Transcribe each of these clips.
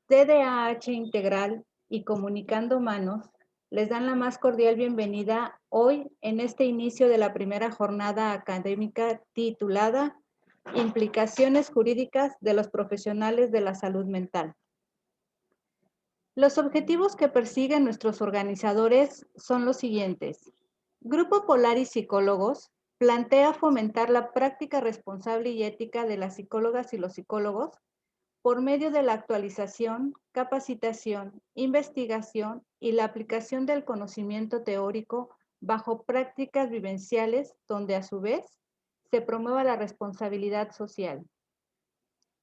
TDAH Integral y Comunicando Humanos les dan la más cordial bienvenida hoy en este inicio de la primera jornada académica titulada Implicaciones jurídicas de los profesionales de la salud mental. Los objetivos que persiguen nuestros organizadores son los siguientes. Grupo Polaris Psicólogos plantea fomentar la práctica responsable y ética de las psicólogas y los psicólogos por medio de la actualización, capacitación, investigación y la aplicación del conocimiento teórico bajo prácticas vivenciales donde a su vez se promueva la responsabilidad social.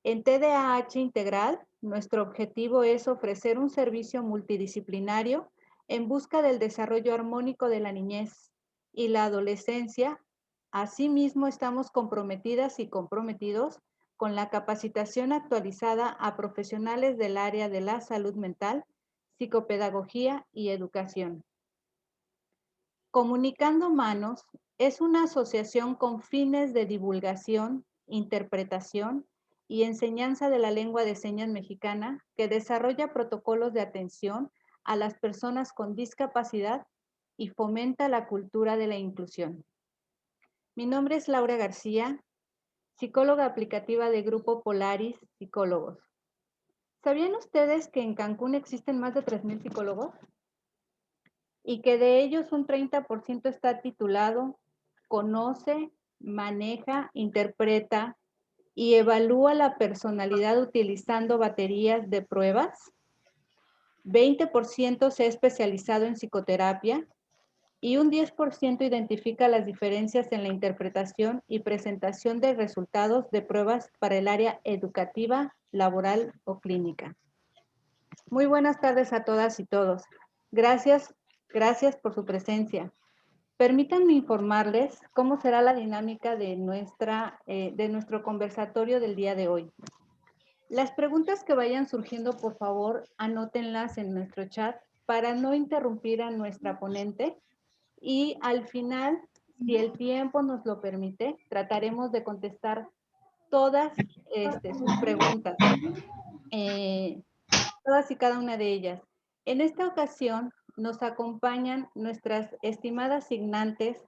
En TDAH Integral, nuestro objetivo es ofrecer un servicio multidisciplinario en busca del desarrollo armónico de la niñez y la adolescencia. Asimismo, estamos comprometidas y comprometidos con la capacitación actualizada a profesionales del área de la salud mental, psicopedagogía y educación. Comunicando Manos es una asociación con fines de divulgación, interpretación y enseñanza de la lengua de señas mexicana que desarrolla protocolos de atención a las personas con discapacidad y fomenta la cultura de la inclusión. Mi nombre es Laura García, psicóloga aplicativa de Grupo Polaris Psicólogos. ¿Sabían ustedes que en Cancún existen más de 3,000 psicólogos? Y que de ellos un 30% está titulado, conoce, maneja, interpreta y evalúa la personalidad utilizando baterías de pruebas. 20% se ha especializado en psicoterapia y un 10% identifica las diferencias en la interpretación y presentación de resultados de pruebas para el área educativa, laboral o clínica. Muy buenas tardes a todas y todos. Gracias por su presencia. Permítanme informarles cómo será la dinámica de nuestro conversatorio del día de hoy. Las preguntas que vayan surgiendo, por favor, anótenlas en nuestro chat para no interrumpir a nuestra ponente y al final, si el tiempo nos lo permite, trataremos de contestar todas sus preguntas, todas y cada una de ellas. En esta ocasión nos acompañan nuestras estimadas signantes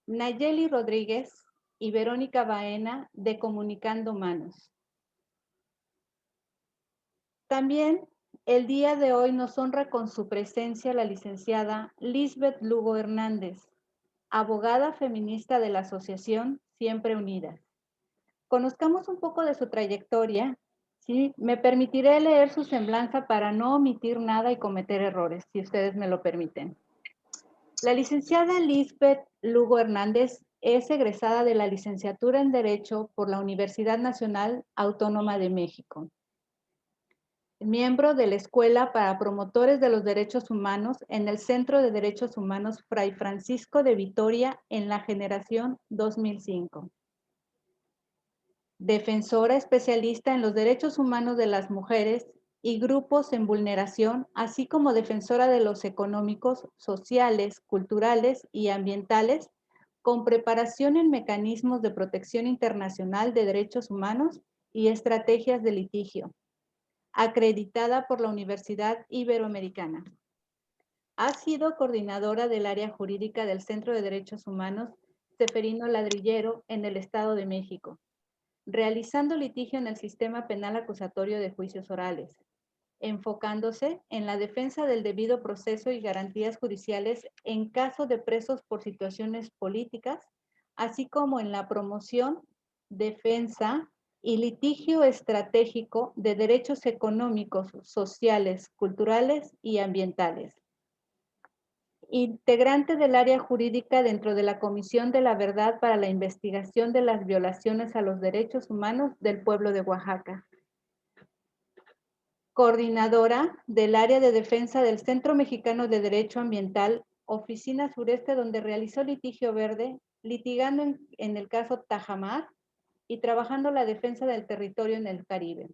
Nayeli Rodríguez y Verónica Baena de Comunicando Manos. También el día de hoy nos honra con su presencia la licenciada Lisbeth Lugo Hernández, abogada feminista de la Asociación Siempre Unidas. Conozcamos un poco de su trayectoria. Sí, me permitiré leer su semblanza para no omitir nada y cometer errores, si ustedes me lo permiten. La licenciada Lisbeth Lugo Hernández es egresada de la licenciatura en Derecho por la Universidad Nacional Autónoma de México. Miembro de la Escuela para Promotores de los Derechos Humanos en el Centro de Derechos Humanos Fray Francisco de Vitoria en la generación 2005. Defensora especialista en los derechos humanos de las mujeres y grupos en vulneración, así como defensora de los económicos, sociales, culturales y ambientales, con preparación en mecanismos de protección internacional de derechos humanos y estrategias de litigio, acreditada por la Universidad Iberoamericana. Ha sido coordinadora del área jurídica del Centro de Derechos Humanos Ceferino Ladrillero en el Estado de México, realizando litigio en el sistema penal acusatorio de juicios orales, enfocándose en la defensa del debido proceso y garantías judiciales en caso de presos por situaciones políticas, así como en la promoción, defensa y litigio estratégico de derechos económicos, sociales, culturales y ambientales. Integrante del área jurídica dentro de la Comisión de la Verdad para la Investigación de las Violaciones a los Derechos Humanos del Pueblo de Oaxaca. Coordinadora del área de defensa del Centro Mexicano de Derecho Ambiental, Oficina Sureste, donde realizó litigio verde, litigando en el caso Tajamar y trabajando la defensa del territorio en el Caribe.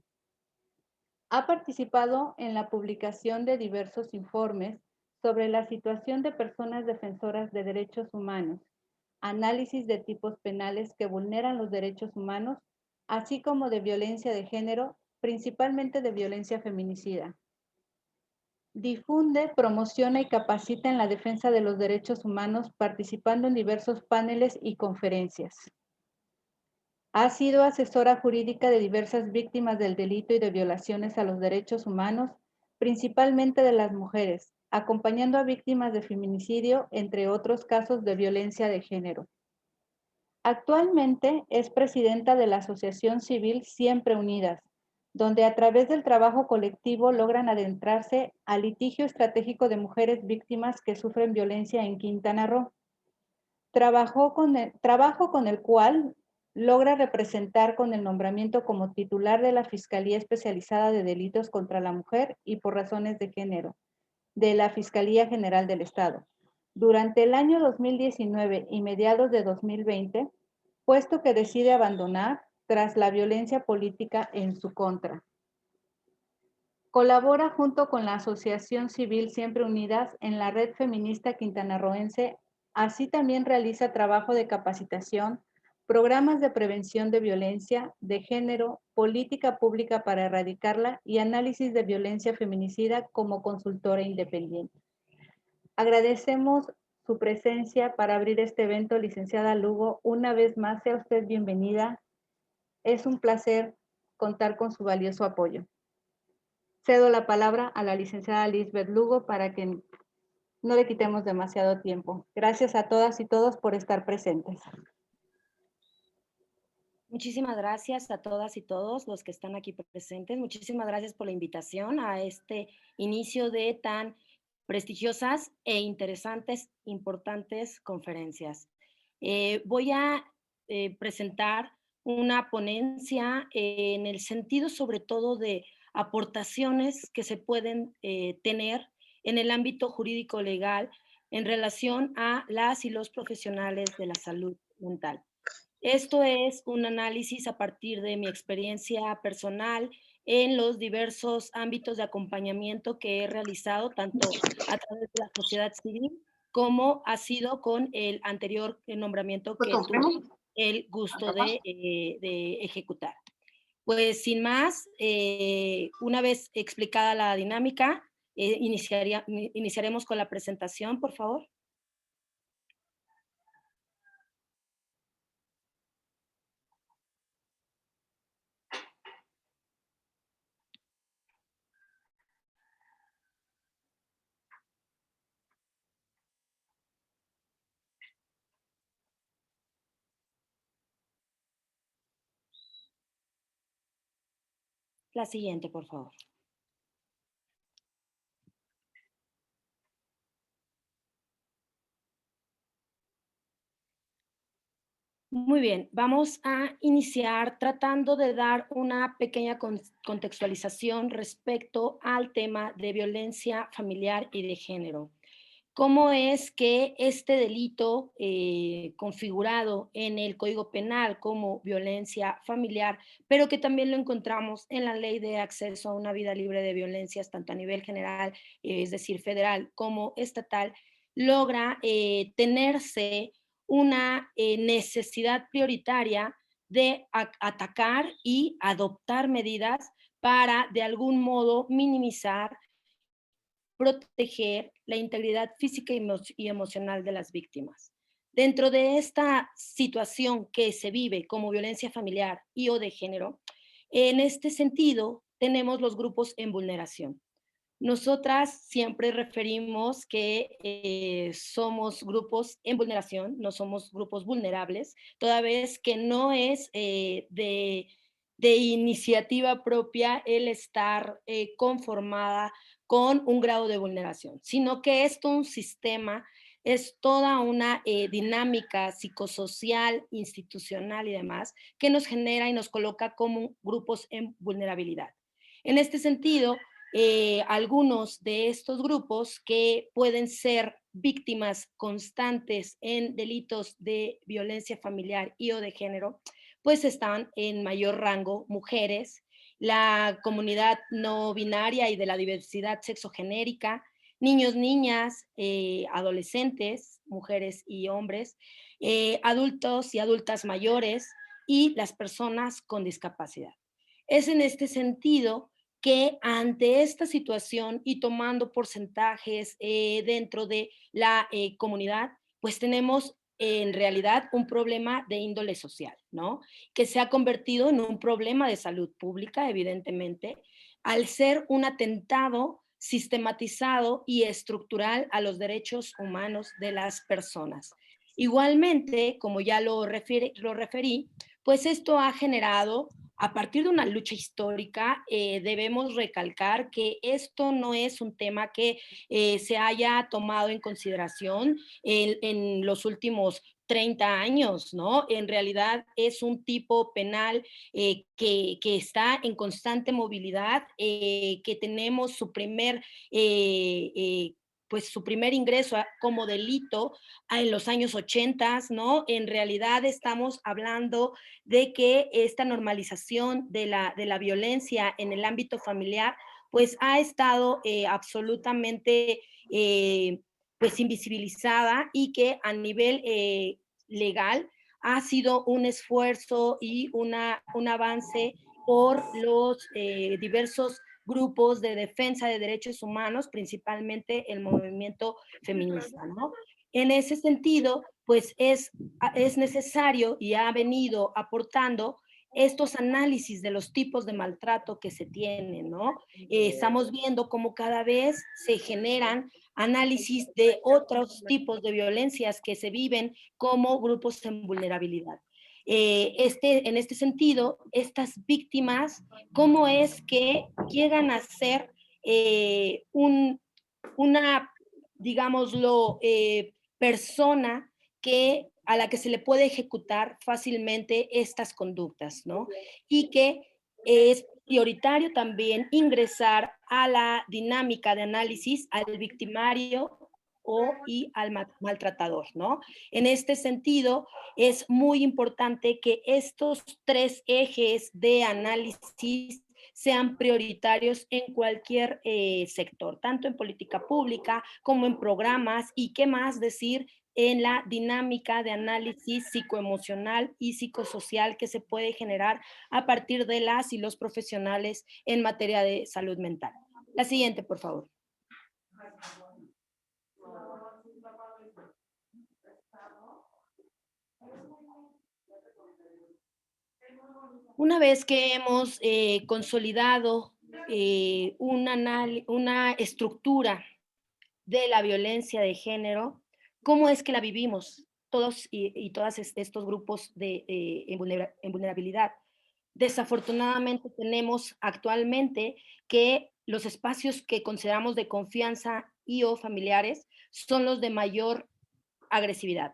Ha participado en la publicación de diversos informes sobre la situación de personas defensoras de derechos humanos, análisis de tipos penales que vulneran los derechos humanos, así como de violencia de género, principalmente de violencia feminicida. Difunde, promociona y capacita en la defensa de los derechos humanos, participando en diversos paneles y conferencias. Ha sido asesora jurídica de diversas víctimas del delito y de violaciones a los derechos humanos, principalmente de las mujeres, acompañando a víctimas de feminicidio, entre otros casos de violencia de género. Actualmente es presidenta de la Asociación Civil Siempre Unidas, donde a través del trabajo colectivo logran adentrarse al litigio estratégico de mujeres víctimas que sufren violencia en Quintana Roo. Trabajo con el cual logra representar con el nombramiento como titular de la Fiscalía Especializada de Delitos contra la Mujer y por Razones de Género, de la Fiscalía General del Estado, durante el año 2019 y mediados de 2020, puesto que decide abandonar tras la violencia política en su contra. Colabora junto con la Asociación Civil Siempre Unidas en la Red Feminista Quintanarroense. Así también realiza trabajo de capacitación, programas de prevención de violencia de género, política pública para erradicarla y análisis de violencia feminicida como consultora independiente. Agradecemos su presencia para abrir este evento, licenciada Lugo. Una vez más, sea usted bienvenida. Es un placer contar con su valioso apoyo. Cedo la palabra a la licenciada Lisbeth Lugo para que no le quitemos demasiado tiempo. Gracias a todas y todos por estar presentes. Muchísimas gracias a todas y todos los que están aquí presentes. Muchísimas gracias por la invitación a este inicio de tan prestigiosas e interesantes, importantes conferencias. Voy a presentar una ponencia en el sentido sobre todo de aportaciones que se pueden tener en el ámbito jurídico legal en relación a las y los profesionales de la salud mental. Esto es un análisis a partir de mi experiencia personal en los diversos ámbitos de acompañamiento que he realizado, tanto a través de la sociedad civil como ha sido con el anterior nombramiento que tuve el gusto de ejecutar. Pues sin más, una vez explicada la dinámica, iniciaremos con la presentación, por favor. La siguiente, por favor. Muy bien, vamos a iniciar tratando de dar una pequeña contextualización respecto al tema de violencia familiar y de género. ¿Cómo es que este delito configurado en el Código Penal como violencia familiar, pero que también lo encontramos en la Ley de Acceso a una Vida Libre de Violencias, tanto a nivel general, es decir, federal como estatal, logra tenerse una necesidad prioritaria de atacar y adoptar medidas para de algún modo minimizar, proteger la integridad física y emocional de las víctimas? Dentro de esta situación que se vive como violencia familiar y o de género, en este sentido tenemos los grupos en vulneración. Nosotras siempre referimos que somos grupos en vulneración, no somos grupos vulnerables, toda vez que no es de iniciativa propia el estar conformada con un grado de vulneración, sino que es todo un sistema, es toda una dinámica psicosocial, institucional y demás, que nos genera y nos coloca como grupos en vulnerabilidad. En este sentido, algunos de estos grupos que pueden ser víctimas constantes en delitos de violencia familiar y o de género, pues están en mayor rango mujeres, la comunidad no binaria y de la diversidad sexogenérica, niños, niñas, adolescentes, mujeres y hombres, adultos y adultas mayores y las personas con discapacidad. Es en este sentido que ante esta situación y tomando porcentajes dentro de la comunidad, pues tenemos en realidad un problema de índole social, ¿no? Que se ha convertido en un problema de salud pública, evidentemente, al ser un atentado sistematizado y estructural a los derechos humanos de las personas. Igualmente, como ya lo referí, pues esto ha generado a partir de una lucha histórica, debemos recalcar que esto no es un tema que se haya tomado en consideración en los últimos 30 años, ¿no? En realidad es un tipo penal que está en constante movilidad, que tenemos su primer pues su primer ingreso como delito en los años 80, ¿no? En realidad estamos hablando de que esta normalización de la violencia en el ámbito familiar, pues ha estado absolutamente pues invisibilizada y que a nivel legal ha sido un esfuerzo y un avance por los diversos grupos de defensa de derechos humanos, principalmente el movimiento feminista, ¿no? En ese sentido, pues es necesario y ha venido aportando estos análisis de los tipos de maltrato que se tienen, ¿no? Estamos viendo cómo cada vez se generan análisis de otros tipos de violencias que se viven como grupos en vulnerabilidad. En este sentido, estas víctimas, ¿cómo es que llegan a ser una, digámoslo, persona a la que se le puede ejecutar fácilmente estas conductas, ¿no? Y que es prioritario también ingresar a la dinámica de análisis al victimario y al maltratador, ¿no? En este sentido, es muy importante que estos tres ejes de análisis sean prioritarios en cualquier sector, tanto en política pública como en programas y qué más decir en la dinámica de análisis psicoemocional y psicosocial que se puede generar a partir de las y los profesionales en materia de salud mental. La siguiente, por favor. Una vez que hemos consolidado una estructura de la violencia de género, ¿cómo es que la vivimos todos y todas estos grupos en vulnerabilidad? Desafortunadamente tenemos actualmente que los espacios que consideramos de confianza y o familiares son los de mayor agresividad.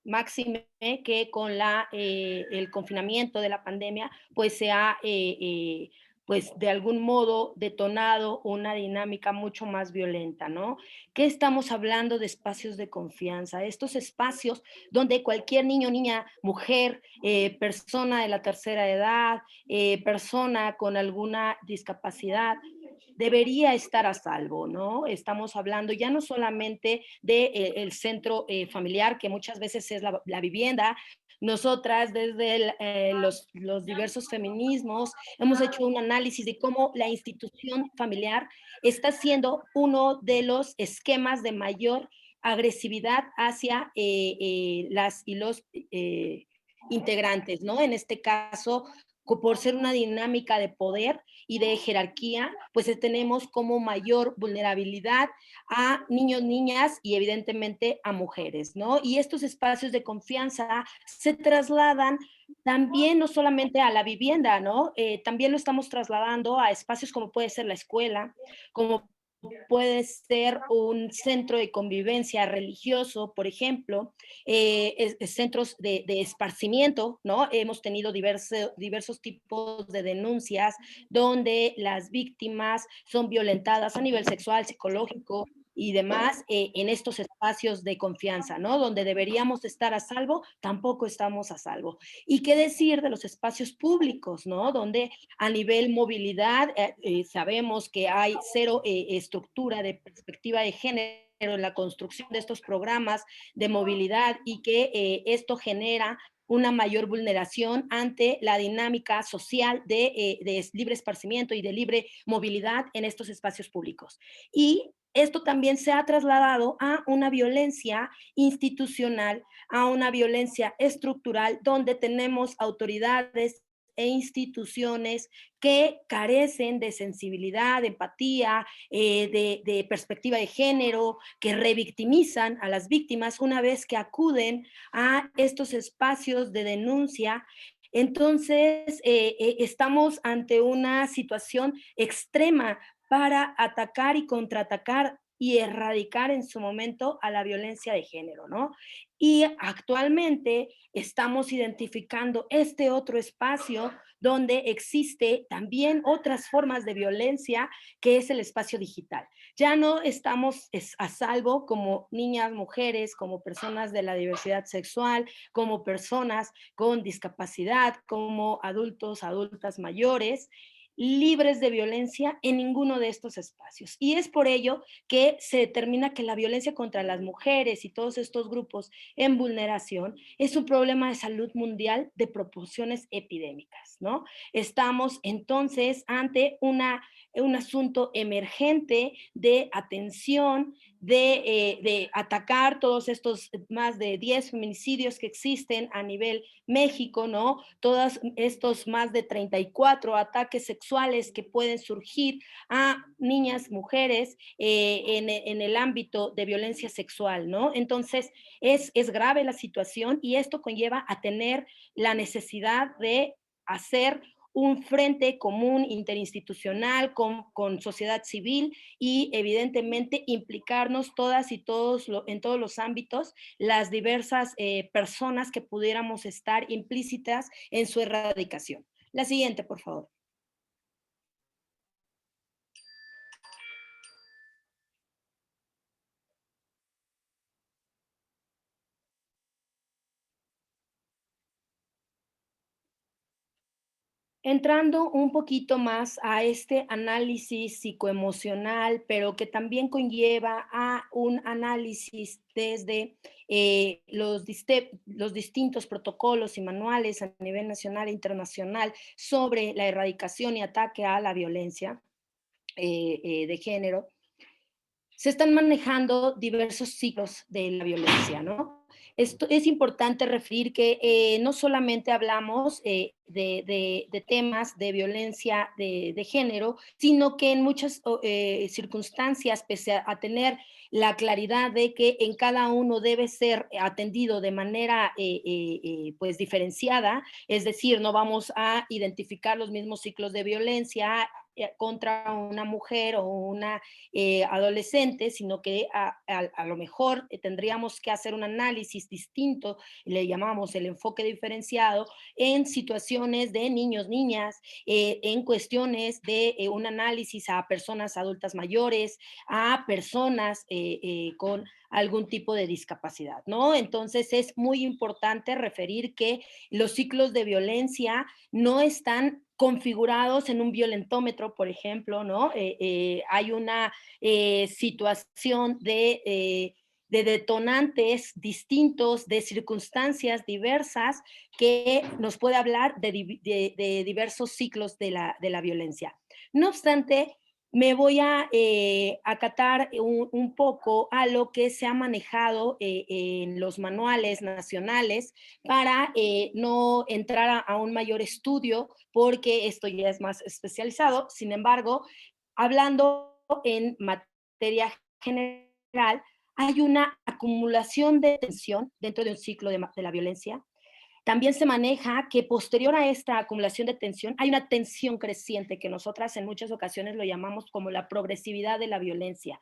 Máxime que con el confinamiento de la pandemia, pues se ha, pues de algún modo detonado una dinámica mucho más violenta, ¿no? ¿Qué estamos hablando de espacios de confianza? Estos espacios donde cualquier niño, niña, mujer, persona de la tercera edad, persona con alguna discapacidad, debería estar a salvo, ¿no? Estamos hablando ya no solamente del centro familiar, que muchas veces es la vivienda. Nosotras, desde los diversos feminismos, hemos hecho un análisis de cómo la institución familiar está siendo uno de los esquemas de mayor agresividad hacia las y los integrantes, ¿no? En este caso, por ser una dinámica de poder y de jerarquía, pues tenemos como mayor vulnerabilidad a niños, niñas y evidentemente a mujeres, ¿no? Y estos espacios de confianza se trasladan también no solamente a la vivienda, ¿no? También lo estamos trasladando a espacios como puede ser la escuela, como puede ser un centro de convivencia religioso, por ejemplo, centros de esparcimiento, ¿no? Hemos tenido diversos tipos de denuncias donde las víctimas son violentadas a nivel sexual, psicológico y demás en estos espacios de confianza, ¿no? Donde deberíamos estar a salvo, tampoco estamos a salvo. ¿Y qué decir de los espacios públicos, ¿no? Donde a nivel movilidad sabemos que hay cero estructura de perspectiva de género en la construcción de estos programas de movilidad y que esto genera una mayor vulneración ante la dinámica social de libre esparcimiento y de libre movilidad en estos espacios públicos. Y esto también se ha trasladado a una violencia institucional, a una violencia estructural, donde tenemos autoridades e instituciones que carecen de sensibilidad, de empatía, de perspectiva de género, que revictimizan a las víctimas una vez que acuden a estos espacios de denuncia. Entonces, estamos ante una situación extrema para atacar y contraatacar y erradicar en su momento a la violencia de género, ¿no? Y actualmente estamos identificando este otro espacio donde existe también otras formas de violencia, que es el espacio digital. Ya no estamos a salvo como niñas, mujeres, como personas de la diversidad sexual, como personas con discapacidad, como adultos, adultas mayores, libres de violencia en ninguno de estos espacios. Y es por ello que se determina que la violencia contra las mujeres y todos estos grupos en vulneración es un problema de salud mundial de proporciones epidémicas, ¿no? Estamos entonces ante un asunto emergente de atención, de atacar todos estos más de 10 feminicidios que existen a nivel México, ¿no? Todos estos más de 34 ataques sexuales que pueden surgir a niñas, mujeres en el ámbito de violencia sexual, ¿no? Entonces, es grave la situación y esto conlleva a tener la necesidad de hacer un frente común interinstitucional con sociedad civil y evidentemente implicarnos todas y todos en todos los ámbitos, las diversas personas que pudiéramos estar implícitas en su erradicación. La siguiente, por favor. Entrando un poquito más a este análisis psicoemocional, pero que también conlleva a un análisis desde los distintos protocolos y manuales a nivel nacional e internacional sobre la erradicación y ataque a la violencia de género, se están manejando diversos ciclos de la violencia, ¿no? Esto es importante referir que no solamente hablamos de temas de violencia de género, sino que en muchas circunstancias, pese a tener la claridad de que en cada uno debe ser atendido de manera pues diferenciada, es decir, no vamos a identificar los mismos ciclos de violencia contra una mujer o una adolescente, sino que a lo mejor tendríamos que hacer un análisis distinto, le llamamos el enfoque diferenciado, en situaciones de niños, niñas, en cuestiones de un análisis a personas adultas mayores, a personas con algún tipo de discapacidad, ¿no? Entonces es muy importante referir que los ciclos de violencia no están configurados en un violentómetro, por ejemplo, ¿no? Hay una situación de detonantes distintos, de circunstancias diversas que nos puede hablar de diversos ciclos de la violencia. No obstante, me voy a acatar un poco a lo que se ha manejado en los manuales nacionales para no entrar a un mayor estudio, porque esto ya es más especializado. Sin embargo, hablando en materia general, hay una acumulación de tensión dentro de un ciclo de la violencia. También se maneja que posterior a esta acumulación de tensión hay una tensión creciente que nosotras en muchas ocasiones lo llamamos como la progresividad de la violencia.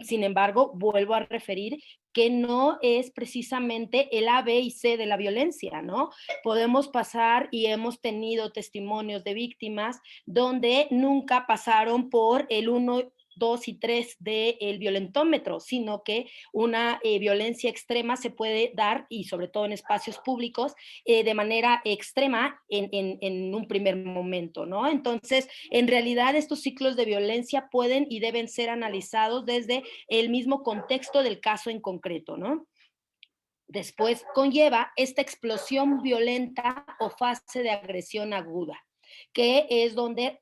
Sin embargo, vuelvo a referir que no es precisamente el A, B y C de la violencia, ¿no? Podemos pasar y hemos tenido testimonios de víctimas donde nunca pasaron por el 1, 2 y 3 del violentómetro, sino que una violencia extrema se puede dar, y sobre todo en espacios públicos, de manera extrema en un primer momento, ¿no? Entonces, en realidad estos ciclos de violencia pueden y deben ser analizados desde el mismo contexto del caso en concreto, ¿no? Después conlleva esta explosión violenta o fase de agresión aguda, que es donde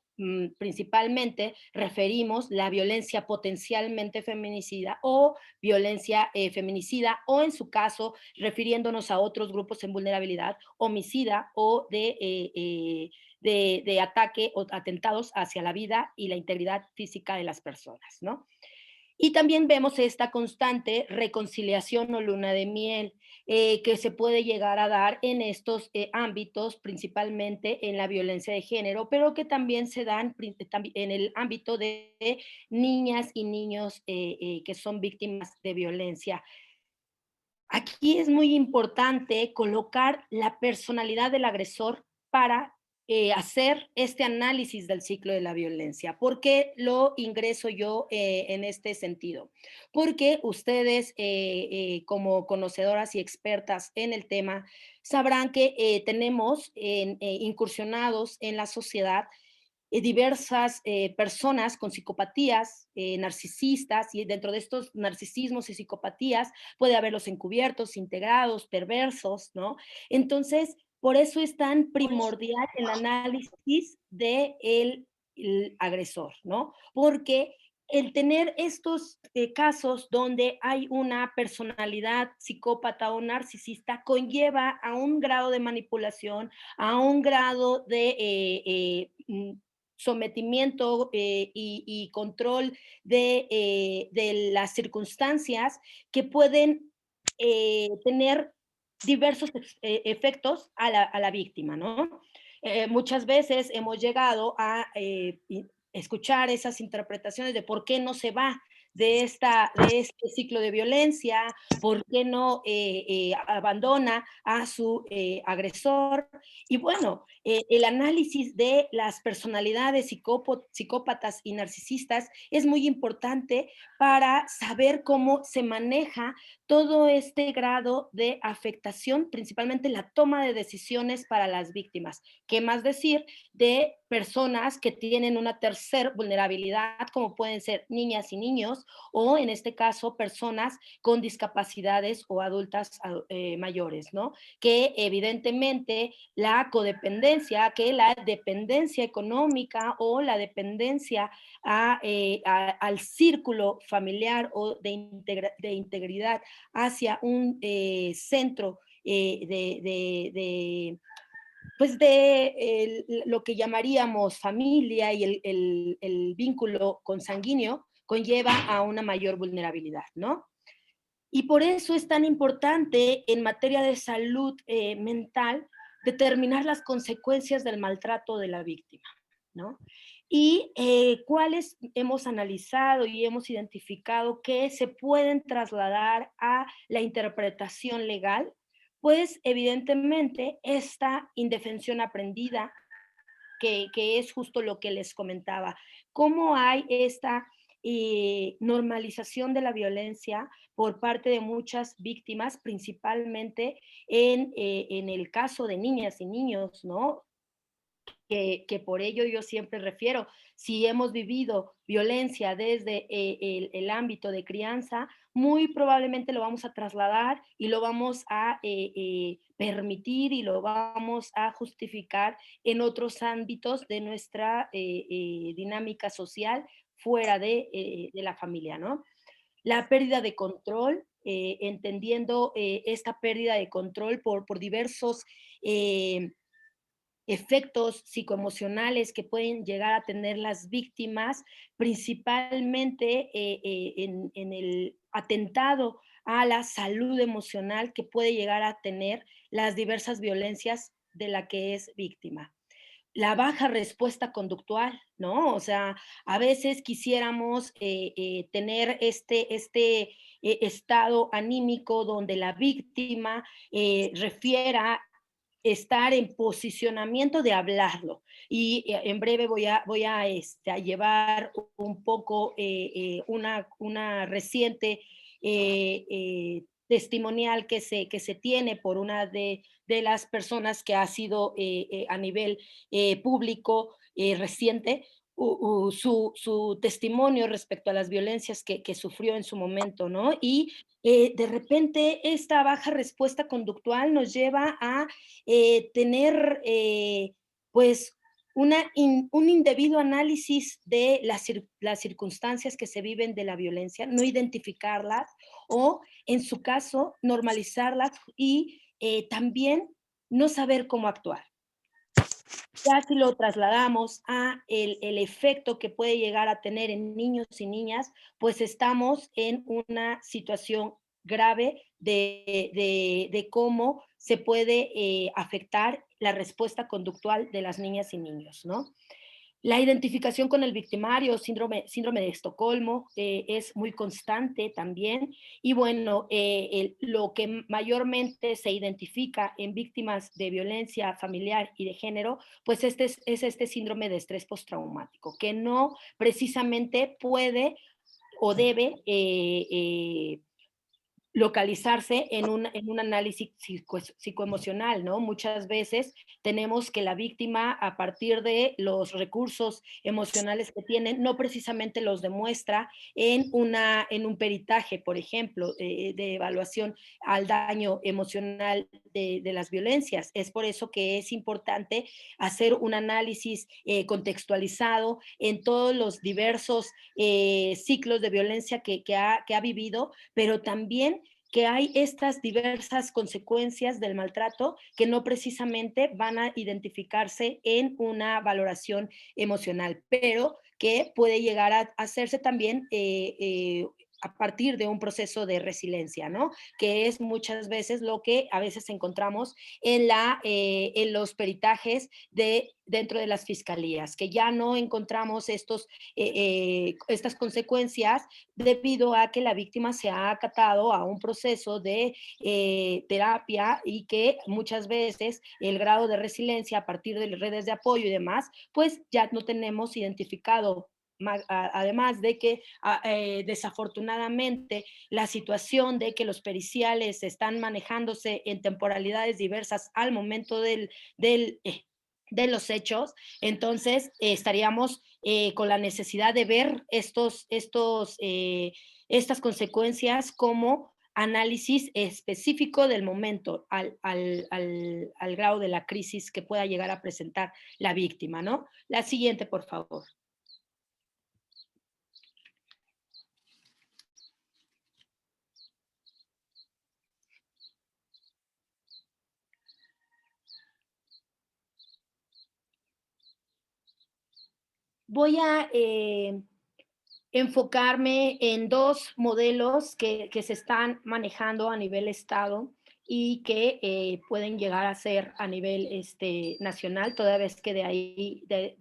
principalmente referimos la violencia potencialmente feminicida o violencia feminicida o en su caso refiriéndonos a otros grupos en vulnerabilidad, homicida o de ataque o atentados hacia la vida y la integridad física de las personas, ¿no? Y también vemos esta constante reconciliación o luna de miel que se puede llegar a dar en estos ámbitos, principalmente en la violencia de género, pero que también se dan en el ámbito de niñas y niños que son víctimas de violencia. Aquí es muy importante colocar la personalidad del agresor para hacer este análisis del ciclo de la violencia. ¿Por qué lo ingreso yo en este sentido? Porque ustedes, como conocedoras y expertas en el tema, sabrán que tenemos incursionados en la sociedad diversas personas con psicopatías narcisistas y dentro de estos narcisismos y psicopatías puede haberlos encubiertos, integrados, perversos, ¿no? Entonces, por eso es tan primordial el análisis del el agresor, ¿no? Porque el tener estos casos donde hay una personalidad psicópata o narcisista conlleva a un grado de manipulación, a un grado de sometimiento y control de las circunstancias que pueden tener diversos efectos a la víctima, ¿no? Muchas veces hemos llegado a escuchar esas interpretaciones de por qué no se va de este ciclo de violencia, por qué no abandona a su agresor. Y bueno, el análisis de las personalidades psicópatas y narcisistas es muy importante para saber cómo se maneja todo este grado de afectación, principalmente la toma de decisiones para las víctimas. ¿Qué más decir de personas que tienen una tercer vulnerabilidad, como pueden ser niñas y niños, o en este caso, personas con discapacidades o adultas mayores, ¿no? Que evidentemente la codependencia, que la dependencia económica o la dependencia al círculo familiar o de integridad hacia un centro pues lo que llamaríamos familia y el vínculo consanguíneo conlleva a una mayor vulnerabilidad, ¿no? Y por eso es tan importante en materia de salud mental determinar las consecuencias del maltrato de la víctima, ¿no? Y cuáles hemos analizado y hemos identificado que se pueden trasladar a la interpretación legal, pues evidentemente esta indefensión aprendida, que es justo lo que les comentaba, cómo hay esta normalización de la violencia por parte de muchas víctimas, principalmente en el caso de niñas y niños, ¿no? Que por ello yo siempre refiero, si hemos vivido violencia desde el ámbito de crianza, muy probablemente lo vamos a trasladar y lo vamos a permitir y lo vamos a justificar en otros ámbitos de nuestra dinámica social fuera de la familia, ¿no? La pérdida de control, entendiendo esta pérdida de control por diversos efectos psicoemocionales que pueden llegar a tener las víctimas, principalmente en el atentado a la salud emocional que puede llegar a tener las diversas violencias de la que es víctima. La baja respuesta conductual, ¿no? O sea, a veces quisiéramos tener este estado anímico donde la víctima refiera estar en posicionamiento de hablarlo. Y en breve a llevar un poco una reciente testimonial que se tiene por una de las personas que ha sido a nivel público reciente, su testimonio respecto a las violencias que sufrió en su momento, ¿no? Y de repente esta baja respuesta conductual nos lleva a tener, pues, un indebido análisis de las circunstancias que se viven de la violencia, no identificarlas o, en su caso, normalizarlas y también no saber cómo actuar. Ya si lo trasladamos a el efecto que puede llegar a tener en niños y niñas, pues estamos en una situación grave de cómo se puede afectar la respuesta conductual de las niñas y niños, ¿no? La identificación con el victimario, síndrome de Estocolmo, es muy constante también. Y bueno, lo que mayormente se identifica en víctimas de violencia familiar y de género, pues es este síndrome de estrés postraumático, que no precisamente puede o debe localizarse en un análisis psicoemocional, ¿no? Muchas veces tenemos que la víctima, a partir de los recursos emocionales que tiene, no precisamente los demuestra en un peritaje, por ejemplo, de evaluación al daño emocional de las violencias. Es por eso que es importante hacer un análisis contextualizado en todos los diversos ciclos de violencia que ha vivido, pero también que hay estas diversas consecuencias del maltrato que no precisamente van a identificarse en una valoración emocional, pero que puede llegar a hacerse también a partir de un proceso de resiliencia, ¿no? Que es muchas veces lo que a veces encontramos en los peritajes dentro de las fiscalías, que ya no encontramos estas consecuencias debido a que la víctima se ha acatado a un proceso de terapia y que muchas veces el grado de resiliencia a partir de las redes de apoyo y demás, pues ya no tenemos identificado. Además de que desafortunadamente la situación de que los periciales están manejándose en temporalidades diversas al momento de los hechos, entonces estaríamos con la necesidad de ver estas consecuencias como análisis específico del momento al grado de la crisis que pueda llegar a presentar la víctima, ¿no? La siguiente, por favor. Voy a enfocarme en dos modelos que se están manejando a nivel estado y que pueden llegar a ser a nivel nacional, toda vez que de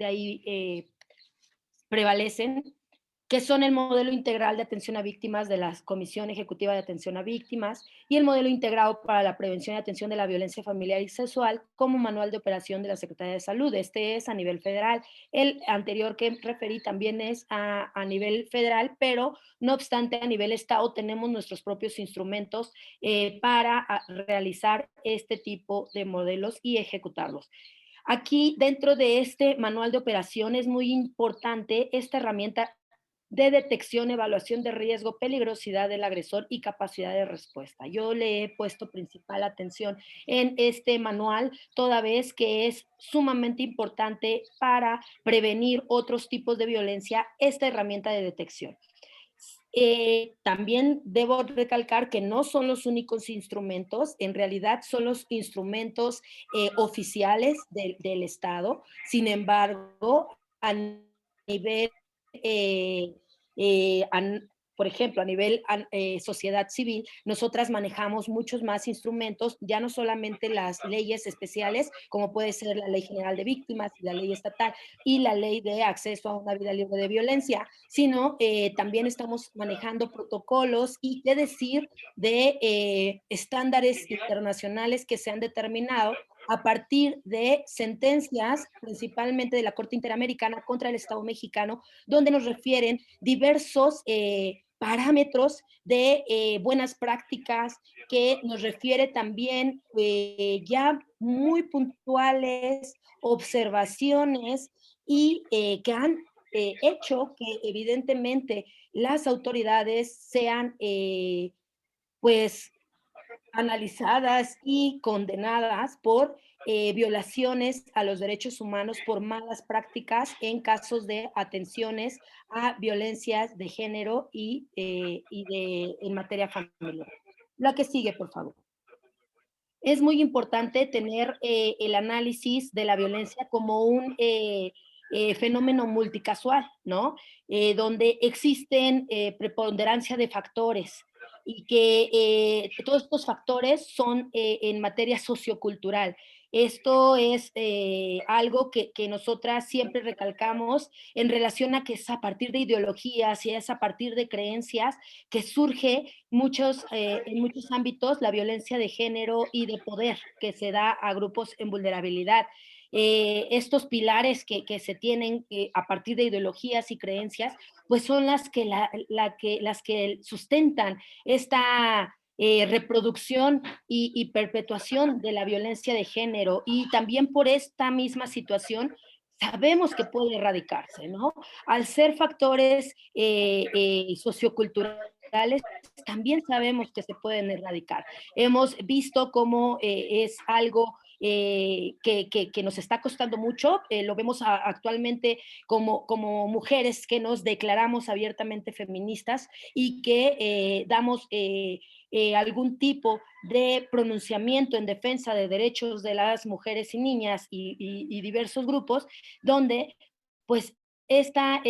ahí prevalecen, que son el modelo integral de atención a víctimas de la Comisión Ejecutiva de Atención a Víctimas y el modelo integrado para la prevención y atención de la violencia familiar y sexual como manual de operación de la Secretaría de Salud. Este es a nivel federal. El anterior que referí también es a nivel federal, pero no obstante a nivel estado tenemos nuestros propios instrumentos para realizar este tipo de modelos y ejecutarlos. Aquí, dentro de este manual de operación, es muy importante esta herramienta de detección, evaluación de riesgo, peligrosidad del agresor y capacidad de respuesta. Yo le he puesto principal atención en este manual, toda vez que es sumamente importante para prevenir otros tipos de violencia esta herramienta de detección. También debo recalcar que no son los únicos instrumentos, en realidad son los instrumentos oficiales del Estado. Sin embargo, a nivel eh, eh, an- por ejemplo, a nivel sociedad civil, nosotras manejamos muchos más instrumentos, ya no solamente las leyes especiales, como puede ser la Ley General de Víctimas y la ley estatal y la ley de acceso a una vida libre de violencia, sino también estamos manejando protocolos y qué decir de estándares internacionales que se han determinado a partir de sentencias, principalmente de la Corte Interamericana contra el Estado mexicano, donde nos refieren diversos parámetros de buenas prácticas, que nos refiere también ya muy puntuales observaciones y que han hecho que evidentemente las autoridades sean, pues, analizadas y condenadas por violaciones a los derechos humanos por malas prácticas en casos de atenciones a violencias de género en materia familiar. La que sigue, por favor. Es muy importante tener el análisis de la violencia como un fenómeno multicasual, ¿no? Donde existen preponderancia de factores y que todos estos factores son en materia sociocultural. Esto es algo que nosotras siempre recalcamos en relación a que es a partir de ideologías y es a partir de creencias que surge en muchos ámbitos la violencia de género y de poder que se da a grupos en vulnerabilidad. Estos pilares que se tienen a partir de ideologías y creencias, pues son las que sustentan esta reproducción y perpetuación de la violencia de género. Y también por esta misma situación sabemos que puede erradicarse, ¿no? Al ser factores socioculturales, también sabemos que se pueden erradicar. Hemos visto cómo es algo que nos está costando mucho, lo vemos actualmente como mujeres que nos declaramos abiertamente feministas y que damos algún tipo de pronunciamiento en defensa de derechos de las mujeres y niñas y diversos grupos, donde pues esta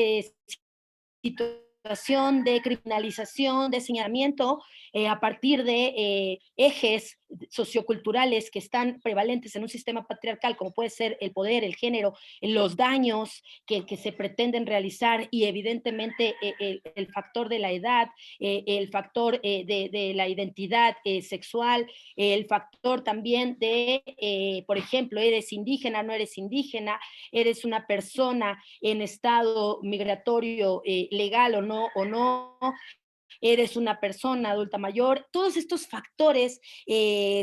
situación de criminalización, de señalamiento a partir de ejes socioculturales que están prevalentes en un sistema patriarcal, como puede ser el poder, el género, los daños que se pretenden realizar y evidentemente el factor de la edad, el factor de la identidad sexual, el factor también de, por ejemplo, eres indígena, no eres indígena, eres una persona en estado migratorio legal o no, eres una persona adulta mayor. Todos estos factores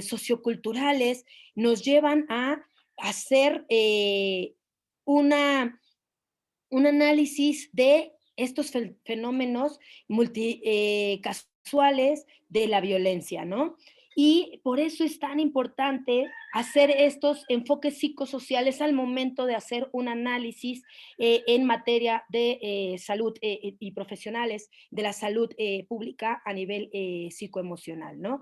socioculturales nos llevan a hacer una, un análisis de estos fenómenos multicasuales de la violencia, ¿no? Y por eso es tan importante hacer estos enfoques psicosociales al momento de hacer un análisis en materia de salud y profesionales de la salud pública a nivel psicoemocional, ¿no?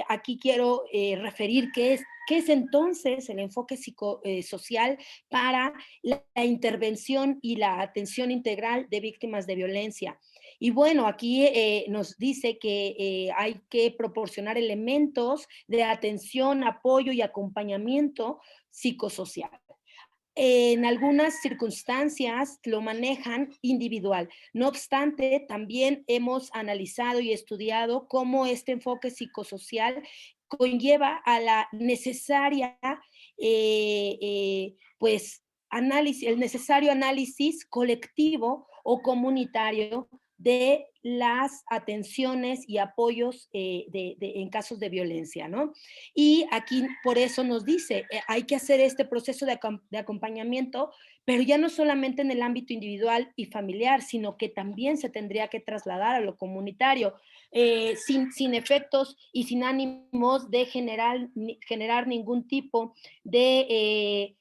Aquí quiero referir qué es entonces el enfoque psicosocial para la intervención y la atención integral de víctimas de violencia. Y bueno, aquí nos dice que hay que proporcionar elementos de atención, apoyo y acompañamiento psicosocial. En algunas circunstancias lo manejan individual. No obstante, también hemos analizado y estudiado cómo este enfoque psicosocial conlleva a la necesaria, pues, el necesario análisis colectivo o comunitario de las atenciones y apoyos en casos de violencia, ¿no? Y aquí por eso nos dice, hay que hacer este proceso de acompañamiento, pero ya no solamente en el ámbito individual y familiar, sino que también se tendría que trasladar a lo comunitario, sin efectos y sin ánimos de generar ningún tipo de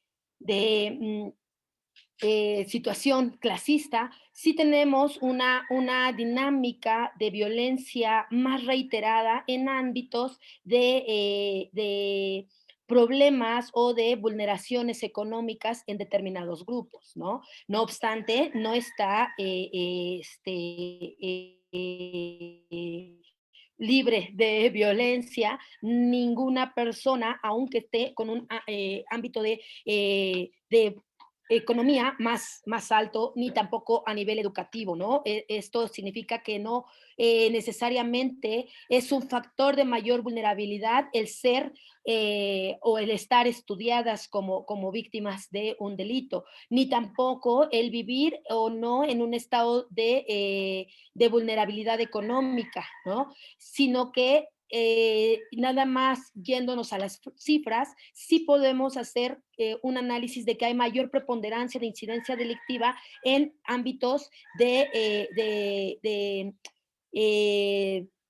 situación clasista, sí tenemos una dinámica de violencia más reiterada en ámbitos de problemas o de vulneraciones económicas en determinados grupos, ¿no? No obstante, no está libre de violencia ninguna persona, aunque esté con un ámbito de economía más alto, ni tampoco a nivel educativo, ¿no? Esto significa que no necesariamente es un factor de mayor vulnerabilidad el ser o el estar estudiadas como víctimas de un delito, ni tampoco el vivir o no en un estado de vulnerabilidad económica, ¿no? Sino que nada más yéndonos a las cifras, sí podemos hacer un análisis de que hay mayor preponderancia de incidencia delictiva en ámbitos de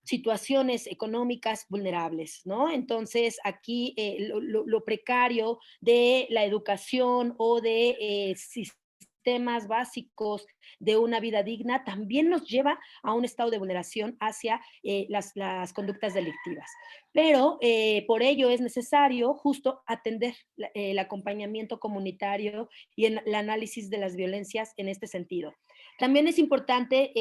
situaciones económicas vulnerables, ¿no? Entonces, aquí lo precario de la educación o de sistemas básicos de una vida digna también nos lleva a un estado de vulneración hacia las conductas delictivas. Pero por ello es necesario justo atender el acompañamiento comunitario y el análisis de las violencias en este sentido. También es importante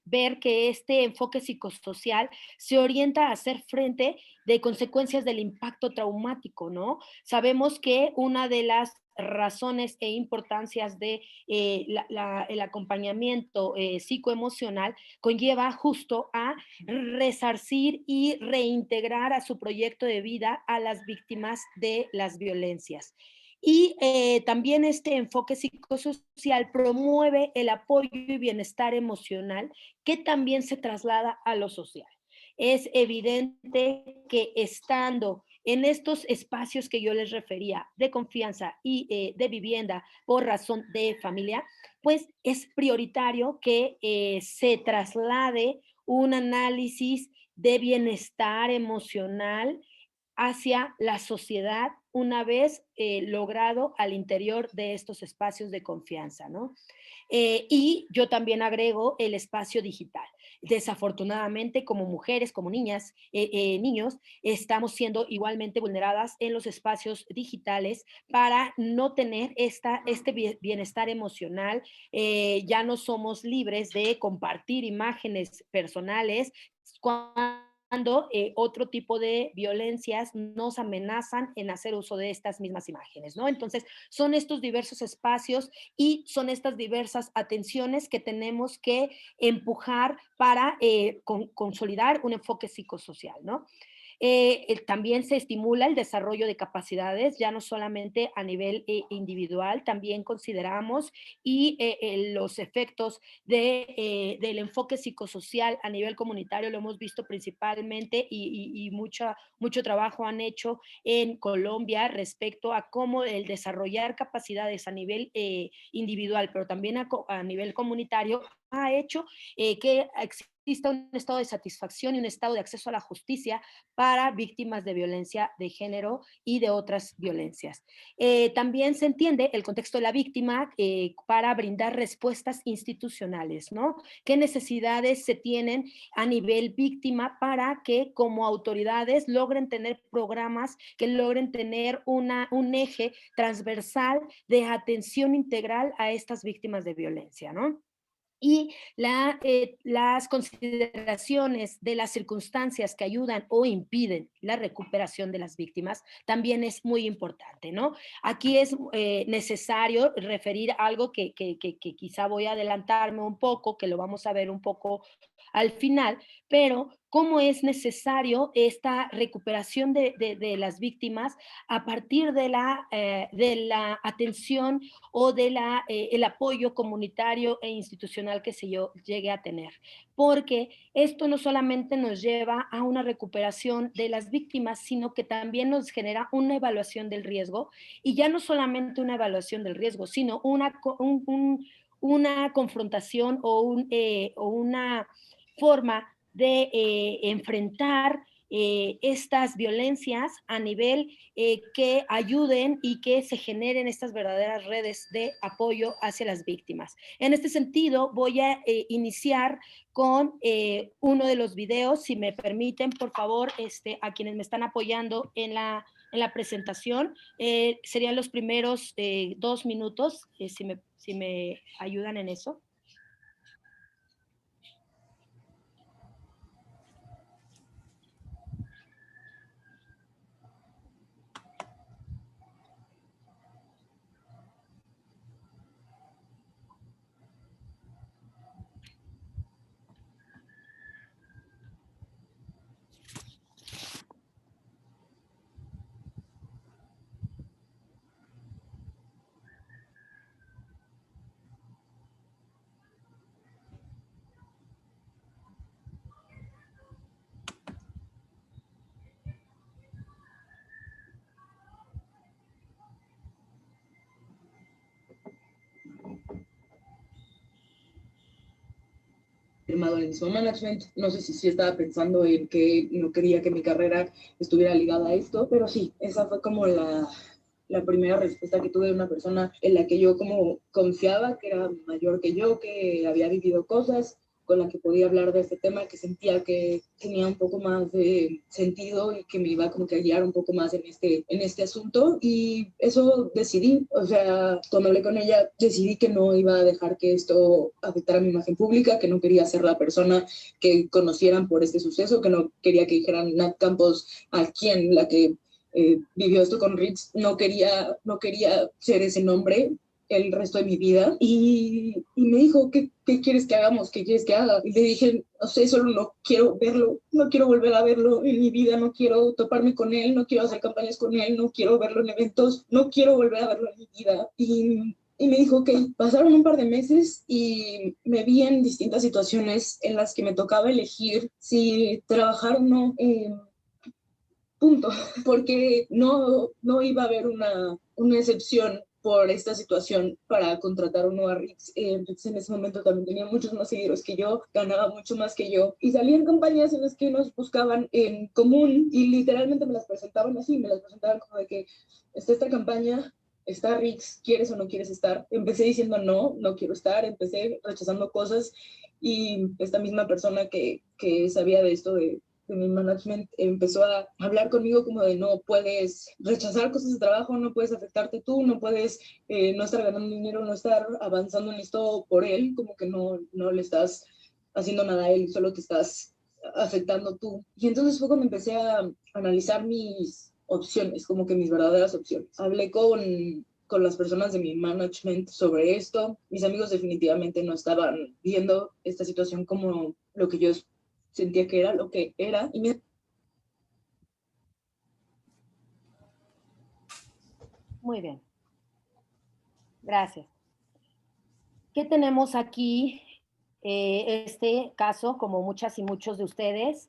ver que este enfoque psicosocial se orienta a hacer frente de consecuencias del impacto traumático, ¿no? Sabemos que una de las razones e importancias de el acompañamiento psicoemocional conlleva justo a resarcir y reintegrar a su proyecto de vida a las víctimas de las violencias. Y también este enfoque psicosocial promueve el apoyo y bienestar emocional que también se traslada a lo social. Es evidente que estando en estos espacios que yo les refería de confianza y de vivienda por razón de familia, pues es prioritario que se traslade un análisis de bienestar emocional hacia la sociedad una vez logrado al interior de estos espacios de confianza, ¿no? Y yo también agrego el espacio digital. Desafortunadamente, como mujeres, como niñas, niños, estamos siendo igualmente vulneradas en los espacios digitales para no tener este bienestar emocional. Ya no somos libres de compartir imágenes personales cuando otro tipo de violencias nos amenazan en hacer uso de estas mismas imágenes, ¿no? Entonces, son estos diversos espacios y son estas diversas atenciones que tenemos que empujar para consolidar un enfoque psicosocial, ¿no? También se estimula el desarrollo de capacidades, ya no solamente a nivel individual, también consideramos y los efectos del enfoque psicosocial a nivel comunitario lo hemos visto principalmente y mucho trabajo han hecho en Colombia respecto a cómo el desarrollar capacidades a nivel individual, pero también a nivel comunitario, ha hecho que exista un estado de satisfacción y un estado de acceso a la justicia para víctimas de violencia de género y de otras violencias. También se entiende el contexto de la víctima para brindar respuestas institucionales, ¿no? ¿Qué necesidades se tienen a nivel víctima para que como autoridades logren tener programas que logren tener un eje transversal de atención integral a estas víctimas de violencia, ¿no? Y las consideraciones de las circunstancias que ayudan o impiden la recuperación de las víctimas también es muy importante, ¿no? Aquí es necesario referir algo que quizá voy a adelantarme un poco, que lo vamos a ver un poco al final, pero cómo es necesario esta recuperación de las víctimas a partir de la atención o el apoyo comunitario e institucional que se yo llegue a tener. Porque esto no solamente nos lleva a una recuperación de las víctimas, sino que también nos genera una evaluación del riesgo y ya no solamente una evaluación del riesgo, sino una confrontación o una forma de enfrentar estas violencias a nivel que ayuden y que se generen estas verdaderas redes de apoyo hacia las víctimas. En este sentido, voy a iniciar con uno de los videos, si me permiten, por favor, a quienes me están apoyando en la presentación, serían los primeros 2 minutos, si me ayudan en eso. firmado el mismo management. No sé si sí estaba pensando en que no quería que mi carrera estuviera ligada a esto, pero sí, esa fue como la primera respuesta que tuve de una persona en la que yo como confiaba, que era mayor que yo, que había vivido cosas, con la que podía hablar de este tema, que sentía que tenía un poco más de sentido y que me iba como que a guiar un poco más en este asunto. Y eso decidí, o sea, cuando hablé con ella, decidí que no iba a dejar que esto afectara mi imagen pública, que no quería ser la persona que conocieran por este suceso, que no quería que dijeran Nat Campos a quien la que vivió esto con Ritz, no quería ser ese nombre el resto de mi vida. Y me dijo, ¿qué quieres que hagamos? ¿Qué quieres que haga? Y le dije, no sé, solo no quiero verlo, no quiero volver a verlo en mi vida, no quiero toparme con él, no quiero hacer campañas con él, no quiero verlo en eventos, no quiero volver a verlo en mi vida. Y me dijo, ok, pasaron un par de meses y me vi en distintas situaciones en las que me tocaba elegir si trabajar o no. Punto, porque no iba a haber una excepción por esta situación para contratar o no a Rix. Rix en ese momento también tenía muchos más seguidores que yo, ganaba mucho más que yo, y salían campañas en las que nos buscaban en común y literalmente me las presentaban así, me las presentaban como de que está esta campaña, está Rix, ¿quieres o no quieres estar? Empecé diciendo no quiero estar, empecé rechazando cosas, y esta misma persona que sabía de esto de mi management empezó a hablar conmigo como de no puedes rechazar cosas de trabajo, no puedes afectarte tú, no puedes no estar ganando dinero, no estar avanzando en esto por él, como que no le estás haciendo nada a él, solo te estás afectando tú. Y entonces fue cuando empecé a analizar mis opciones, como que mis verdaderas opciones. Hablé con las personas de mi management sobre esto. Mis amigos definitivamente no estaban viendo esta situación como lo que yo sentía que era lo que era. Muy bien. Gracias. ¿Qué tenemos aquí? Este caso, como muchas y muchos de ustedes,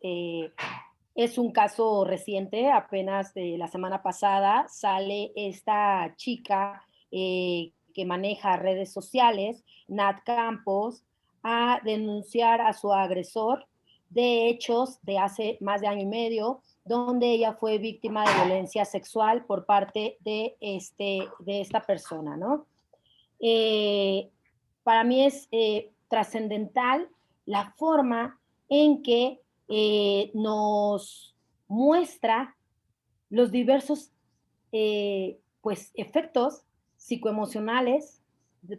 es un caso reciente, apenas de la semana pasada sale esta chica que maneja redes sociales, Nat Campos, a denunciar a su agresor de hechos de hace más de año y medio, donde ella fue víctima de violencia sexual por parte de esta persona, ¿no? Eh, para mí es trascendental la forma en que nos muestra los diversos pues, efectos psicoemocionales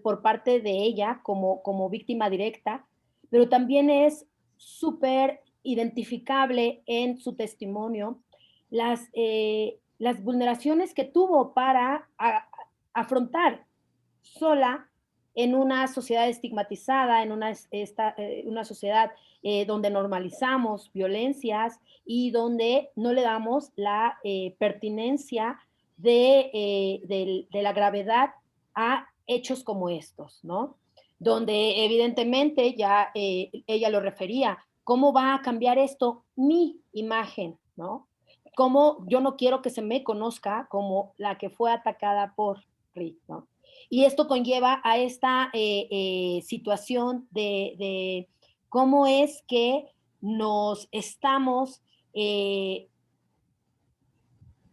por parte de ella como víctima directa, pero también es súper identificable en su testimonio las vulneraciones que tuvo para afrontar sola en una sociedad estigmatizada, en una sociedad donde normalizamos violencias y donde no le damos la pertinencia de la gravedad a hechos como estos, ¿no? Donde evidentemente ya ella lo refería, ¿cómo va a cambiar esto mi imagen, ¿no? Cómo yo no quiero que se me conozca como la que fue atacada por Rick, ¿no? Y esto conlleva a esta situación de cómo es que nos estamos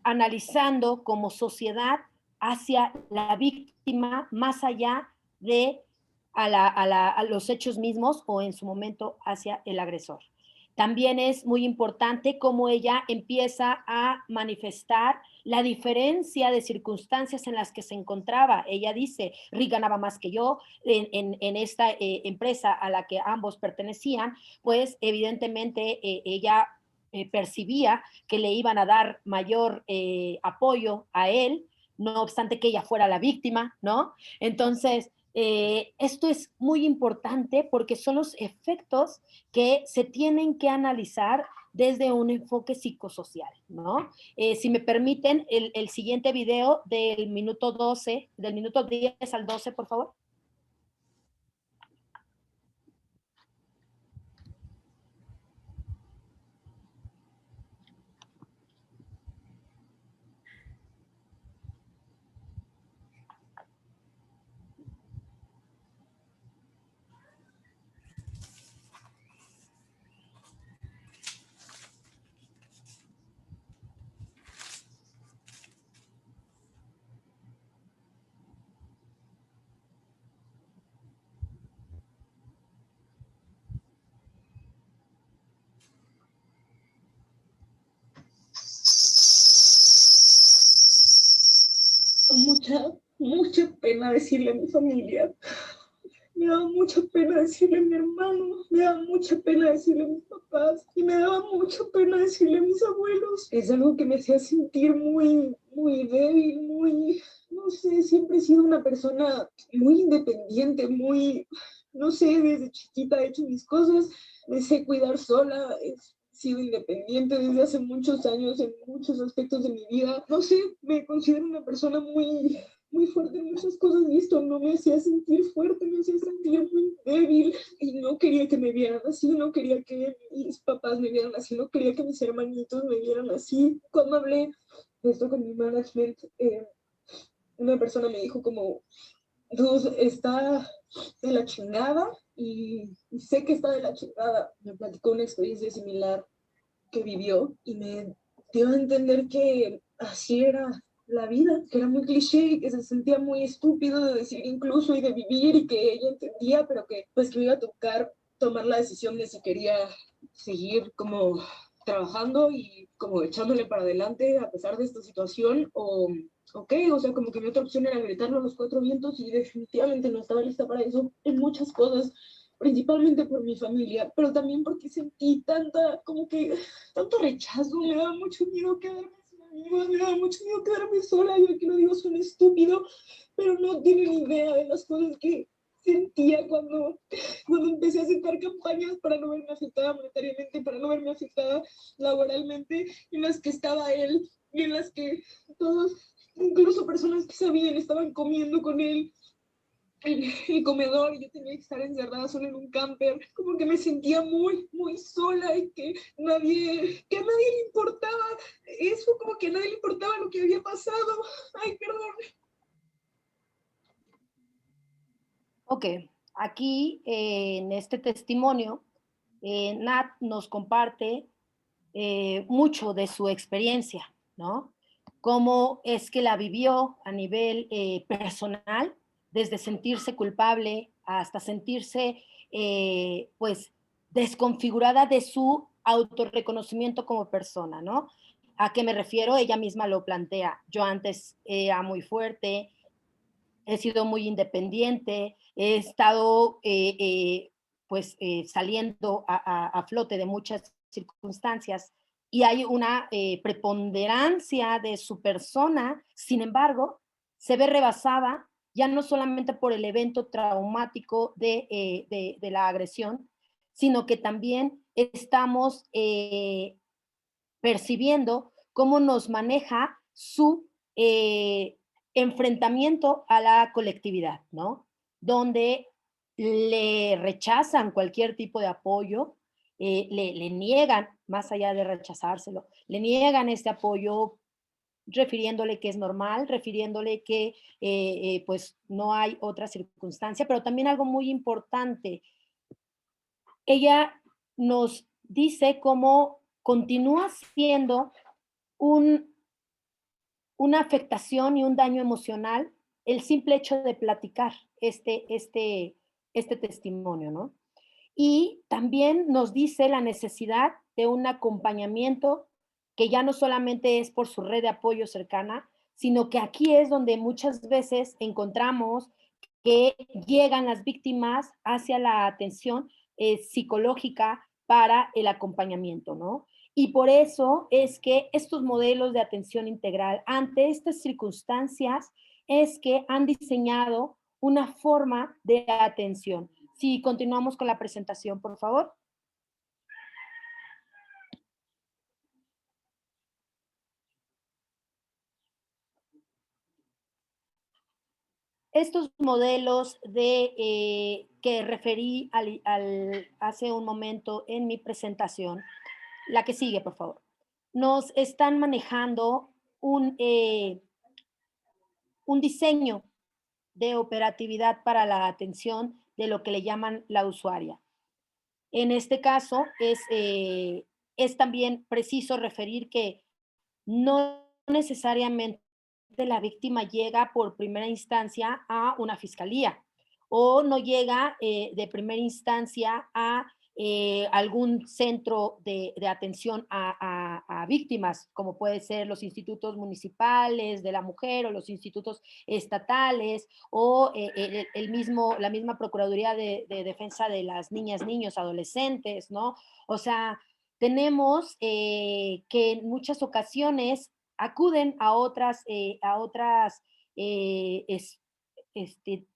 analizando como sociedad hacia la víctima más allá de a los hechos mismos o en su momento hacia el agresor. También es muy importante cómo ella empieza a manifestar la diferencia de circunstancias en las que se encontraba. Ella dice, Rick ganaba más que yo en esta empresa a la que ambos pertenecían, pues evidentemente ella percibía que le iban a dar mayor apoyo a él, no obstante que ella fuera la víctima, ¿no? Entonces, esto es muy importante porque son los efectos que se tienen que analizar desde un enfoque psicosocial, ¿no? Si me permiten, el siguiente video del minuto 12, del minuto 10 al 12, por favor. pena decirle a mi familia, me daba mucha pena decirle a mi hermano, me daba mucha pena decirle a mis papás y me daba mucha pena decirle a mis abuelos. Es algo que me hacía sentir muy, muy débil, muy, no sé, siempre he sido una persona muy independiente, muy, no sé, desde chiquita he hecho mis cosas, me sé cuidar sola, he sido independiente desde hace muchos años en muchos aspectos de mi vida. No sé, me considero una persona muy fuerte en muchas cosas y esto no me hacía sentir fuerte, me hacía sentir muy débil y no quería que me vieran así, no quería que mis papás me vieran así, no quería que mis hermanitos me vieran así. Cuando hablé de esto con mi management, una persona me dijo como, Luz, está de la chingada y sé que está de la chingada. Me platicó una experiencia similar que vivió y me dio a entender que así era la vida, que era muy cliché y que se sentía muy estúpido de decir incluso y de vivir y que ella entendía, pero que pues que me iba a tocar tomar la decisión de si quería seguir como trabajando y como echándole para adelante a pesar de esta situación o ok, o sea, como que mi otra opción era gritarlo a los cuatro vientos y definitivamente no estaba lista para eso en muchas cosas, principalmente por mi familia, pero también porque sentí como que, tanto rechazo, me daba mucho miedo quedarme sin amigos, me daba mucho miedo quedarme sola, yo aquí lo digo, suena estúpido, pero no tienen idea de las cosas que sentía cuando empecé a aceptar campañas para no verme afectada monetariamente, para no verme afectada laboralmente, en las que estaba él, y en las que todos, incluso personas que sabían, estaban comiendo con él en el comedor y yo tenía que estar encerrada sola en un camper, como que me sentía muy sola y que a nadie le importaba eso, como que a nadie le importaba lo que había pasado. Ay, perdón. Ok, aquí en este testimonio, Nat nos comparte mucho de su experiencia, ¿no? Cómo es que la vivió a nivel personal, desde sentirse culpable hasta sentirse, pues, desconfigurada de su autorreconocimiento como persona, ¿no? ¿A qué me refiero? Ella misma lo plantea. Yo antes era muy fuerte, he sido muy independiente, he estado pues saliendo a flote de muchas circunstancias y hay una preponderancia de su persona, sin embargo, se ve rebasada ya no solamente por el evento traumático de la agresión, sino que también estamos percibiendo cómo nos maneja su enfrentamiento a la colectividad, ¿no? Donde le rechazan cualquier tipo de apoyo, le niegan, más allá de rechazárselo, le niegan este apoyo refiriéndole que es normal, refiriéndole que pues no hay otra circunstancia, pero también algo muy importante, ella nos dice cómo continúa siendo un, una afectación y un daño emocional el simple hecho de platicar este testimonio, ¿no? Y también nos dice la necesidad de un acompañamiento que ya no solamente es por su red de apoyo cercana, sino que aquí es donde muchas veces encontramos que llegan las víctimas hacia la atención psicológica para el acompañamiento, ¿no? Y por eso es que estos modelos de atención integral ante estas circunstancias es que han diseñado una forma de atención. Si continuamos con la presentación, por favor. Estos modelos que referí hace un momento en mi presentación, la que sigue, por favor, nos están manejando un diseño de operatividad para la atención de lo que le llaman la usuaria. En este caso, es también preciso referir que no necesariamente la víctima llega por primera instancia a una fiscalía o no llega de primera instancia a algún centro de atención a víctimas, como puede ser los institutos municipales de la mujer o los institutos estatales o la misma Procuraduría de Defensa de las Niñas, Niños, Adolescentes, ¿no? O sea, tenemos que en muchas ocasiones acuden a otras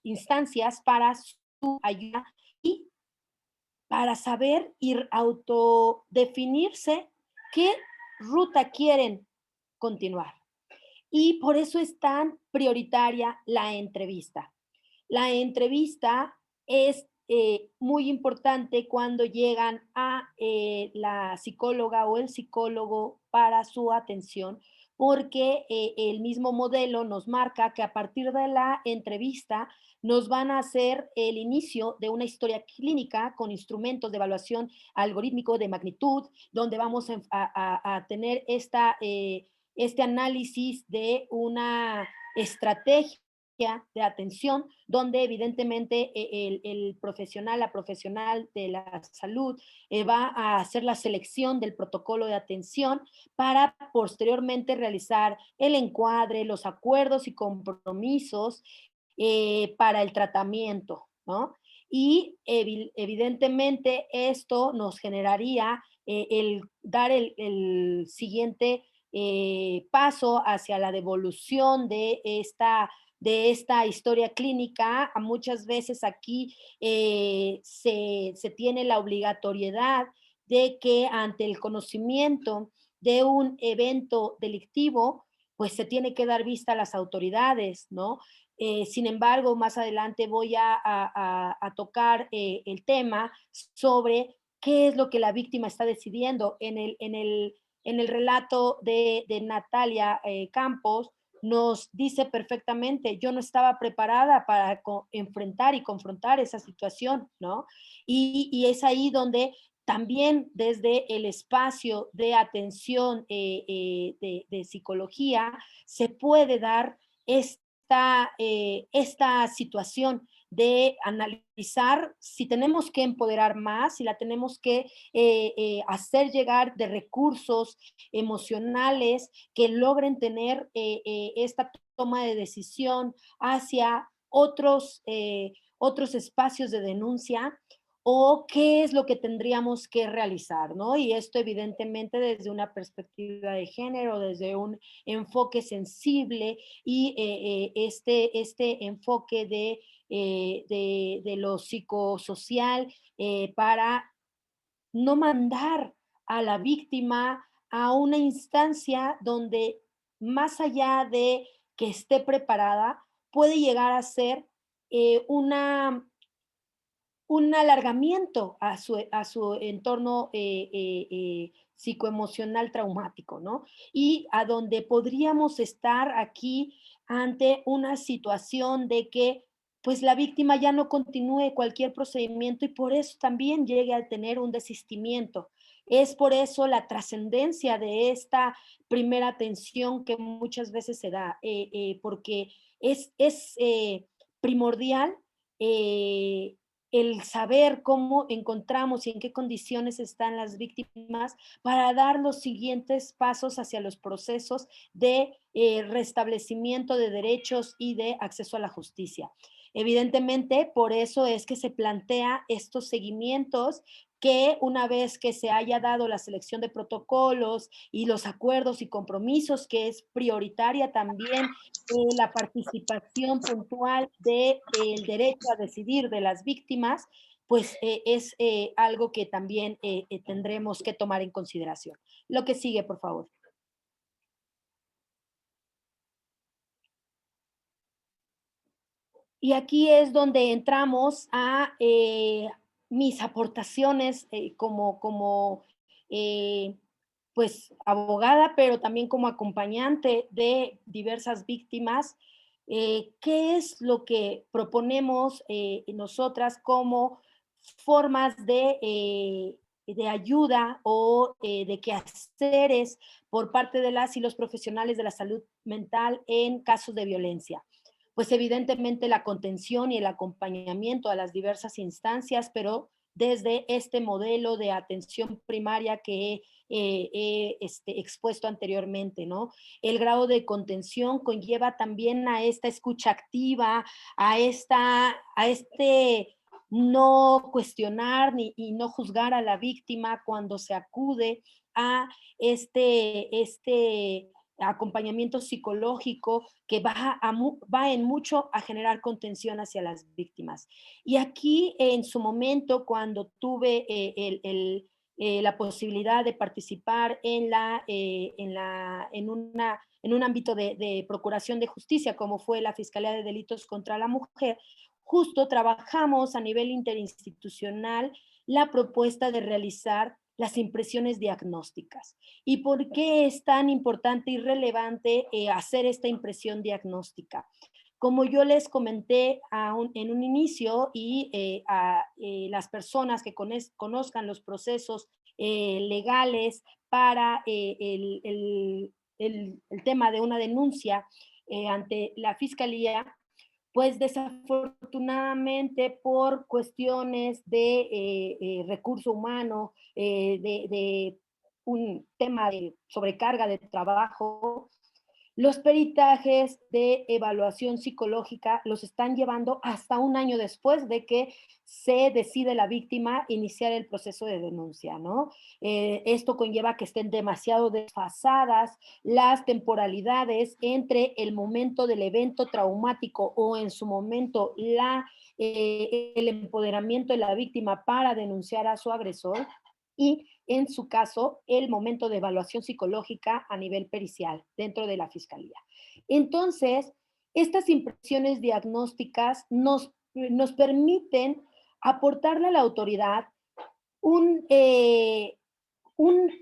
instancias para su ayuda y para saber y autodefinirse qué ruta quieren continuar. Y por eso es tan prioritaria la entrevista. La entrevista es muy importante cuando llegan a la psicóloga o el psicólogo para su atención, porque el mismo modelo nos marca que a partir de la entrevista nos van a hacer el inicio de una historia clínica con instrumentos de evaluación algorítmico de magnitud, donde vamos a tener este análisis de una estrategia de atención, donde evidentemente el profesional, la profesional de la salud va a hacer la selección del protocolo de atención para posteriormente realizar el encuadre, los acuerdos y compromisos para el tratamiento, ¿no? Y evidentemente esto nos generaría el dar el siguiente paso hacia la devolución de esta historia clínica. Muchas veces aquí se tiene la obligatoriedad de que ante el conocimiento de un evento delictivo, pues se tiene que dar vista a las autoridades, ¿no? Sin embargo, más adelante voy a tocar el tema sobre qué es lo que la víctima está decidiendo. En el relato de Natalia Campos, nos dice perfectamente, yo no estaba preparada para enfrentar y confrontar esa situación, ¿no? Y es ahí donde también desde el espacio de atención de psicología se puede dar esta situación de analizar si tenemos que empoderar más, si la tenemos que hacer llegar de recursos emocionales que logren tener esta toma de decisión hacia otros espacios de denuncia, o qué es lo que tendríamos que realizar, ¿no? Y esto evidentemente desde una perspectiva de género, desde un enfoque sensible y este enfoque de lo psicosocial para no mandar a la víctima a una instancia donde más allá de que esté preparada, puede llegar a ser un alargamiento a su entorno psicoemocional traumático, ¿no? Y a donde podríamos estar aquí ante una situación de que pues la víctima ya no continúe cualquier procedimiento y por eso también llegue a tener un desistimiento. Es por eso la trascendencia de esta primera atención que muchas veces se da, porque es primordial eh, el saber cómo encontramos y en qué condiciones están las víctimas para dar los siguientes pasos hacia los procesos de restablecimiento de derechos y de acceso a la justicia. Evidentemente, por eso es que se plantea estos seguimientos que una vez que se haya dado la selección de protocolos y los acuerdos y compromisos, que es prioritaria también la participación puntual del derecho a decidir de las víctimas, pues es algo que también tendremos que tomar en consideración. Lo que sigue, por favor. Y aquí es donde entramos a mis aportaciones como pues abogada, pero también como acompañante de diversas víctimas. ¿Qué es lo que proponemos nosotras como formas de ayuda o de quehaceres por parte de las y los profesionales de la salud mental en casos de violencia? Pues evidentemente la contención y el acompañamiento a las diversas instancias, pero desde este modelo de atención primaria que he expuesto anteriormente, ¿no? El grado de contención conlleva también a esta escucha activa, a este no cuestionar y no juzgar a la víctima cuando se acude a este acompañamiento psicológico que va en mucho a generar contención hacia las víctimas. Y aquí, en su momento, cuando tuve la posibilidad de participar en un ámbito de procuración de justicia, como fue la Fiscalía de Delitos contra la Mujer, justo trabajamos a nivel interinstitucional la propuesta de realizar las impresiones diagnósticas. ¿Y por qué es tan importante y relevante hacer esta impresión diagnóstica? Como yo les comenté en un inicio y a las personas que conozcan los procesos legales para el tema de una denuncia ante la Fiscalía, pues desafortunadamente por cuestiones de recurso humano, de un tema de sobrecarga de trabajo, los peritajes de evaluación psicológica los están llevando hasta un año después de que se decide la víctima iniciar el proceso de denuncia, ¿no? Esto conlleva que estén demasiado desfasadas las temporalidades entre el momento del evento traumático o en su momento el empoderamiento de la víctima para denunciar a su agresor y en su caso, el momento de evaluación psicológica a nivel pericial dentro de la fiscalía. Entonces, estas impresiones diagnósticas nos permiten aportarle a la autoridad un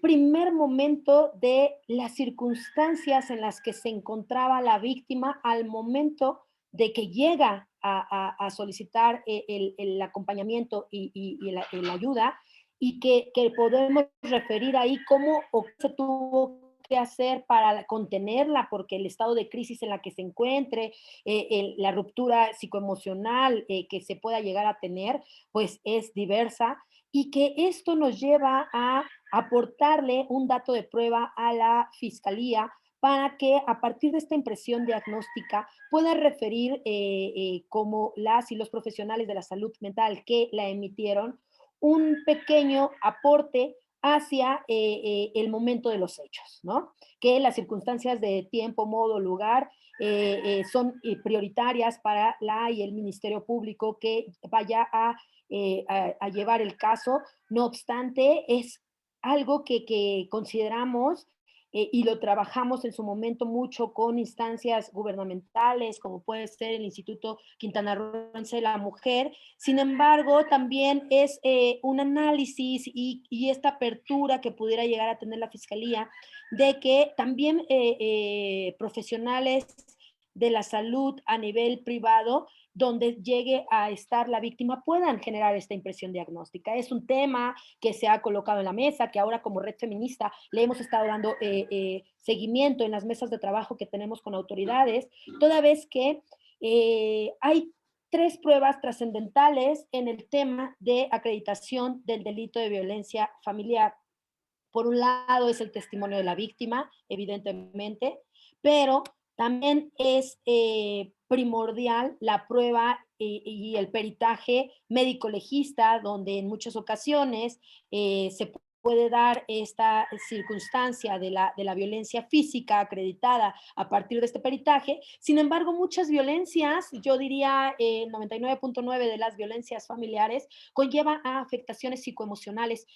primer momento de las circunstancias en las que se encontraba la víctima al momento de que llega a solicitar el acompañamiento y la ayuda, y que podemos referir ahí cómo o qué se tuvo que hacer para contenerla, porque el estado de crisis en la que se encuentre, la ruptura psicoemocional que se pueda llegar a tener, pues es diversa, y que esto nos lleva a aportarle un dato de prueba a la fiscalía para que a partir de esta impresión diagnóstica pueda referir como las y los profesionales de la salud mental que la emitieron un pequeño aporte hacia el momento de los hechos, ¿no? Que las circunstancias de tiempo, modo, lugar son prioritarias para la y el Ministerio Público que vaya a llevar el caso. No obstante, es algo que consideramos y lo trabajamos en su momento mucho con instancias gubernamentales, como puede ser el Instituto Quintanarroense de la Mujer. Sin embargo, también es un análisis y esta apertura que pudiera llegar a tener la Fiscalía de que también profesionales de la salud a nivel privado donde llegue a estar la víctima puedan generar esta impresión diagnóstica. Es un tema que se ha colocado en la mesa, que ahora como Red Feminista le hemos estado dando seguimiento en las mesas de trabajo que tenemos con autoridades, toda vez que hay 3 pruebas trascendentales en el tema de acreditación del delito de violencia familiar. Por un lado es el testimonio de la víctima, evidentemente, pero también es primordial la prueba y el peritaje médico-legista, donde en muchas ocasiones se puede dar esta circunstancia de la violencia física acreditada a partir de este peritaje. Sin embargo, muchas violencias, yo diría 99.9 de las violencias familiares, conllevan a afectaciones psicoemocionales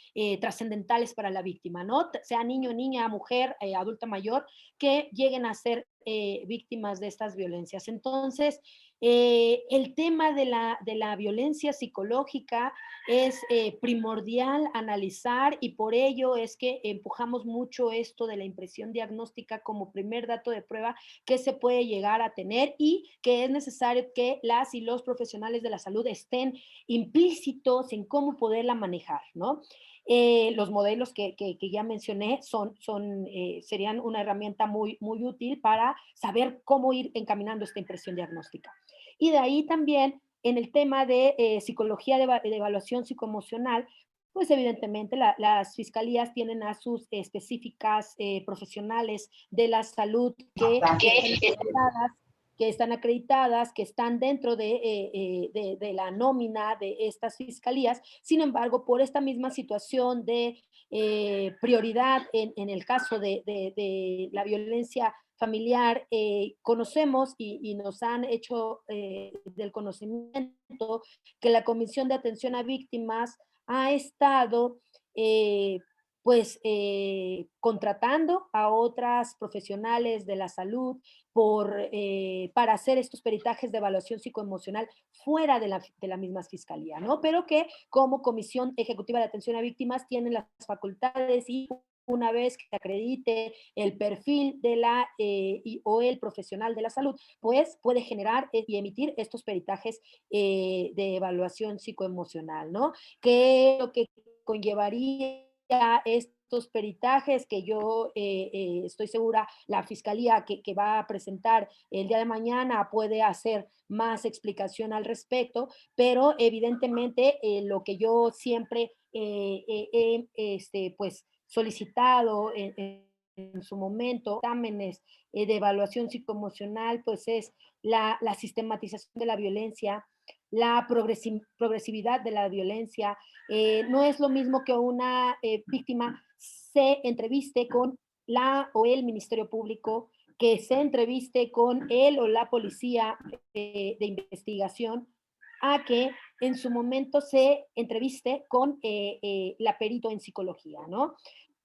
trascendentales para la víctima, ¿no? Sea niño, niña, mujer, adulta mayor, que lleguen a ser víctimas de estas violencias. Entonces, el tema de la violencia psicológica es primordial analizar y por ello es que empujamos mucho esto de la impresión diagnóstica como primer dato de prueba que se puede llegar a tener y que es necesario que las y los profesionales de la salud estén implícitos en cómo poderla manejar, ¿no? Los modelos que ya mencioné serían una herramienta muy, muy útil para saber cómo ir encaminando esta impresión diagnóstica. Y de ahí también en el tema de psicología de evaluación psicoemocional, pues evidentemente las fiscalías tienen a sus específicas profesionales de la salud que están acreditadas, que están dentro de la nómina de estas fiscalías. Sin embargo, por esta misma situación de prioridad en el caso de la violencia familiar, conocemos y nos han hecho del conocimiento que la Comisión de Atención a Víctimas ha estado contratando a otras profesionales de la salud para hacer estos peritajes de evaluación psicoemocional fuera de la misma fiscalía, ¿no? Pero que como Comisión Ejecutiva de Atención a Víctimas tienen las facultades y una vez que acredite el perfil de o el profesional de la salud, pues puede generar y emitir estos peritajes de evaluación psicoemocional, ¿no? Que lo que conllevaría estos peritajes que yo estoy segura la fiscalía que va a presentar el día de mañana puede hacer más explicación al respecto, pero evidentemente lo que yo siempre pues solicitado en su momento, exámenes de evaluación psicoemocional, pues es la sistematización de la violencia, la progresividad de la violencia. No es lo mismo que una víctima se entreviste con la o el Ministerio Público, que se entreviste con él o la policía de investigación, a que en su momento se entreviste con la perito en psicología, ¿no?